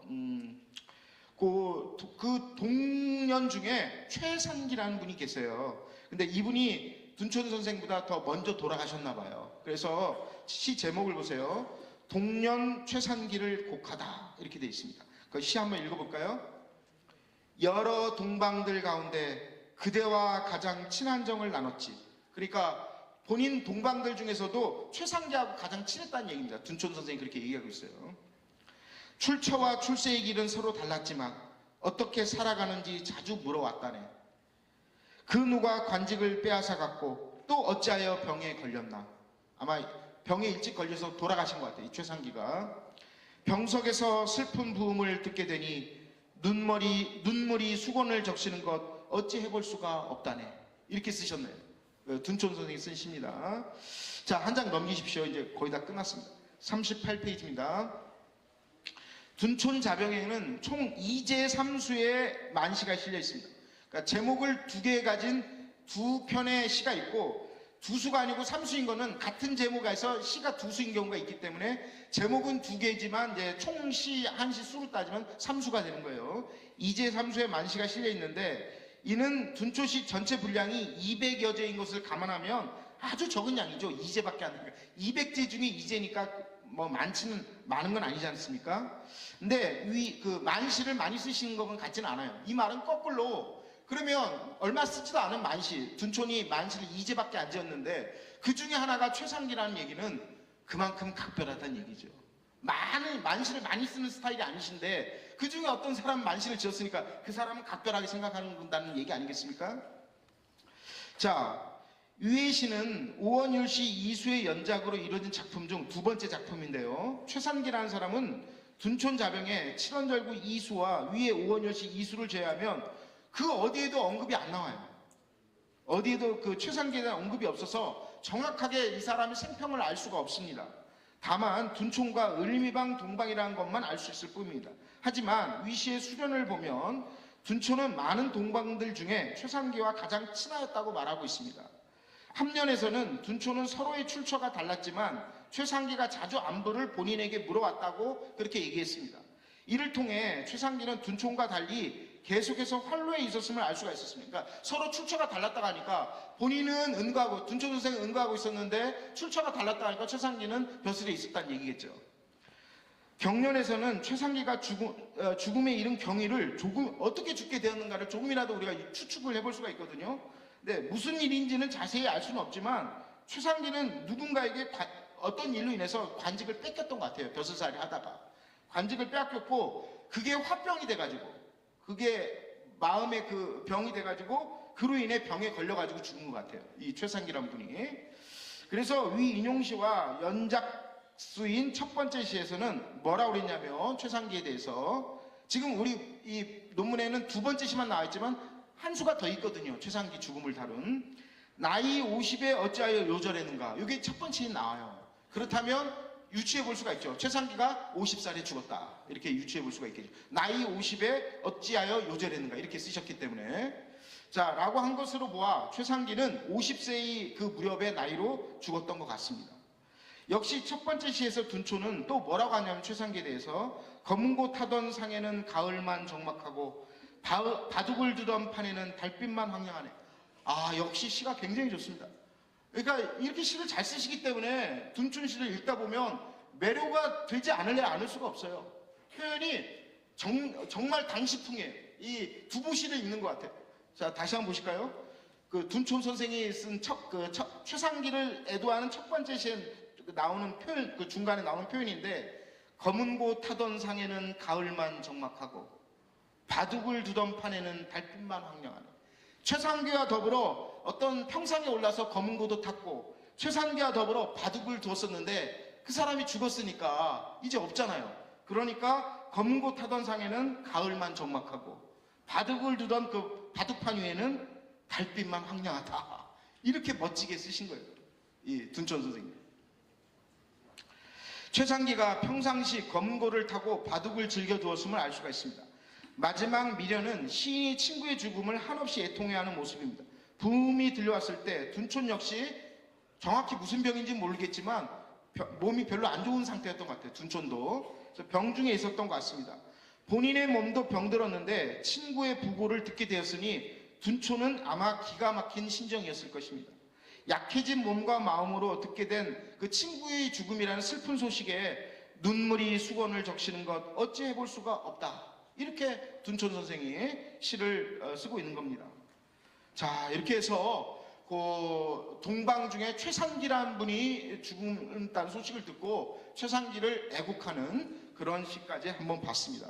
그 동년 중에 최산기라는 분이 계세요. 근데 이분이 둔촌 선생보다 더 먼저 돌아가셨나 봐요. 그래서 시 제목을 보세요. 동년 최산기를 곡하다, 이렇게 되어 있습니다. 그 시 한번 읽어볼까요? 여러 동방들 가운데 그대와 가장 친한 정을 나눴지. 그러니까 본인 동방들 중에서도 최상기하고 가장 친했다는 얘기입니다. 둔촌 선생이 그렇게 얘기하고 있어요. 출처와 출세의 길은 서로 달랐지만 어떻게 살아가는지 자주 물어왔다네. 그 누가 관직을 빼앗아 갔고 또 어찌하여 병에 걸렸나. 아마 병에 일찍 걸려서 돌아가신 것 같아요. 이 최상기가. 병석에서 슬픈 부음을 듣게 되니 눈물이 수건을 적시는 것 어찌 해볼 수가 없다네. 이렇게 쓰셨네요. 둔촌 선생이 쓴 시입니다. 자, 한 장 넘기십시오. 이제 거의 다 끝났습니다. 38페이지입니다. 둔촌 자병에는 총 2제 3수의 만시가 실려 있습니다. 그러니까 제목을 2개 가진 2편의 시가 있고, 2수가 아니고 3수인 거는 같은 제목에서 시가 2수인 경우가 있기 때문에 제목은 2개지만 이제 총시 한시 수로 따지면 3수가 되는 거예요. 2제 3수의 만시가 실려 있는데, 이는 둔촌시 전체 분량이 200여 제인 것을 감안하면 아주 적은 양이죠. 2제밖에 안 되니까. 200제 중에 2제니까 뭐 많은 건 아니지 않습니까? 근데 그 만시를 많이 쓰시는 것은 같지는 않아요. 이 말은 거꾸로, 그러면 얼마 쓰지도 않은 만시, 둔촌이 만시를 2제밖에 안 지었는데 그 중에 하나가 최상기라는 얘기는 그만큼 각별하다는 얘기죠. 만시를 많이 쓰는 스타일이 아니신데 그 중에 어떤 사람은 만시를 지었으니까 그 사람은 각별하게 생각한다는 얘기 아니겠습니까? 자, 위의 시는 오원율시 이수의 연작으로 이루어진 작품 중 두 번째 작품인데요. 최상기라는 사람은 둔촌 자병의 칠원절구 이수와 위의 오원율시 이수를 제외하면 그 어디에도 언급이 안 나와요. 어디에도 그 최상기에 대한 언급이 없어서 정확하게 이 사람의 생평을 알 수가 없습니다. 다만 둔촌과 을미방 동방이라는 것만 알 수 있을 뿐입니다. 하지만 위시의 수련을 보면 둔촌은 많은 동방들 중에 최상기와 가장 친하였다고 말하고 있습니다. 한면에서는 둔촌은 서로의 출처가 달랐지만 최상기가 자주 안부를 본인에게 물어왔다고 그렇게 얘기했습니다. 이를 통해 최상기는 둔촌과 달리 계속해서 활로에 있었음을 알 수가 있었습니다. 그러니까 서로 출처가 달랐다가 하니까 본인은 은거하고 둔촌 선생은 은거하고 있었는데 출처가 달랐다가 하니까 최상기는 벼슬에 있었다는 얘기겠죠. 경련에서는 최상기가 죽음에 이른 경위를 어떻게 죽게 되었는가를 조금이라도 우리가 추측을 해볼 수가 있거든요. 근데 무슨 일인지는 자세히 알 수는 없지만 최상기는 누군가에게 어떤 일로 인해서 관직을 뺏겼던 것 같아요. 벼슬살이 하다가 관직을 뺏겼고 그게 화병이 돼가지고 그게 마음의 그 병이 돼가지고 그로 인해 병에 걸려가지고 죽은 것 같아요. 이 최상기란 분이. 그래서 위 인용시와 연작수인 첫 번째 시에서는 뭐라고 그랬냐면 최상기에 대해서 지금 우리 이 논문에는 두 번째 시만 나와 있지만 한 수가 더 있거든요. 최상기 죽음을 다룬 나이 50에 어찌하여 요절했는가. 이게 첫 번째에 나와요. 그렇다면 유추해 볼 수가 있죠. 최상기가 50살에 죽었다. 이렇게 유추해 볼 수가 있겠죠. 나이 50에 어찌하여 요절했는가. 이렇게 쓰셨기 때문에. 자, 라고 한 것으로 보아 최상기는 50세의 그 무렵의 나이로 죽었던 것 같습니다. 역시 첫 번째 시에서 둔촌은 또 뭐라고 하냐면 최상기에 대해서 검은고 타던 상에는 가을만 적막하고 바둑을 두던 판에는 달빛만 황량하네. 아, 역시 시가 굉장히 좋습니다. 그러니까 이렇게 시를 잘 쓰시기 때문에 둔촌 시를 읽다 보면 매료가 되지 않을 수가 없어요. 표현이 정말 당시풍이에요. 이 두부시를 읽는 것 같아요. 자, 다시 한번 보실까요? 그 둔촌 선생이 쓴 최상기를 애도하는 첫 번째 시에 나오는 표현, 그 중간에 나오는 표현인데 검은고 타던 상에는 가을만 적막하고 바둑을 두던 판에는 달빛만 황량하네. 최상기와 더불어 어떤 평상에 올라서 검은고도 탔고 최상기와 더불어 바둑을 두었었는데 그 사람이 죽었으니까 이제 없잖아요. 그러니까 검은고 타던 상에는 가을만 적막하고 바둑을 두던 그 바둑판 위에는 달빛만 황량하다. 이렇게 멋지게 쓰신 거예요. 이 둔촌 선생님. 최상기가 평상시 검은고를 타고 바둑을 즐겨두었음을 알 수가 있습니다. 마지막 미련은 시인이 친구의 죽음을 한없이 애통해하는 모습입니다. 부음이 들려왔을 때 둔촌 역시 정확히 무슨 병인지 모르겠지만 몸이 별로 안 좋은 상태였던 것 같아요. 둔촌도. 그래서 병중에 있었던 것 같습니다. 본인의 몸도 병들었는데 친구의 부고를 듣게 되었으니 둔촌은 아마 기가 막힌 심정이었을 것입니다. 약해진 몸과 마음으로 듣게 된 그 친구의 죽음이라는 슬픈 소식에 눈물이 수건을 적시는 것 어찌 해볼 수가 없다. 이렇게 둔촌 선생이 시를 쓰고 있는 겁니다. 자, 이렇게 해서 그 동방 중에 최상기라는 분이 죽음다는 소식을 듣고 최상기를 애국하는 그런 시까지 한번 봤습니다.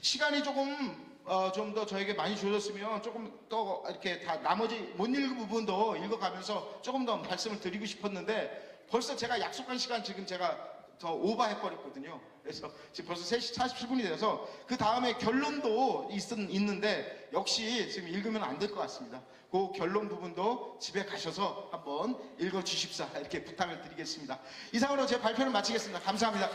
시간이 조금 좀 더 저에게 많이 주어졌으면 조금 더 이렇게 다 나머지 못 읽은 부분도 읽어가면서 조금 더 말씀을 드리고 싶었는데 벌써 제가 약속한 시간 지금 제가 더 오버해버렸거든요. 그래서 지금 벌써 3시 47분이 돼서 그 다음에 결론도 있는데 역시 지금 읽으면 안 될 것 같습니다. 그 결론 부분도 집에 가셔서 한번 읽어주십사 이렇게 부탁을 드리겠습니다. 이상으로 제 발표를 마치겠습니다. 감사합니다.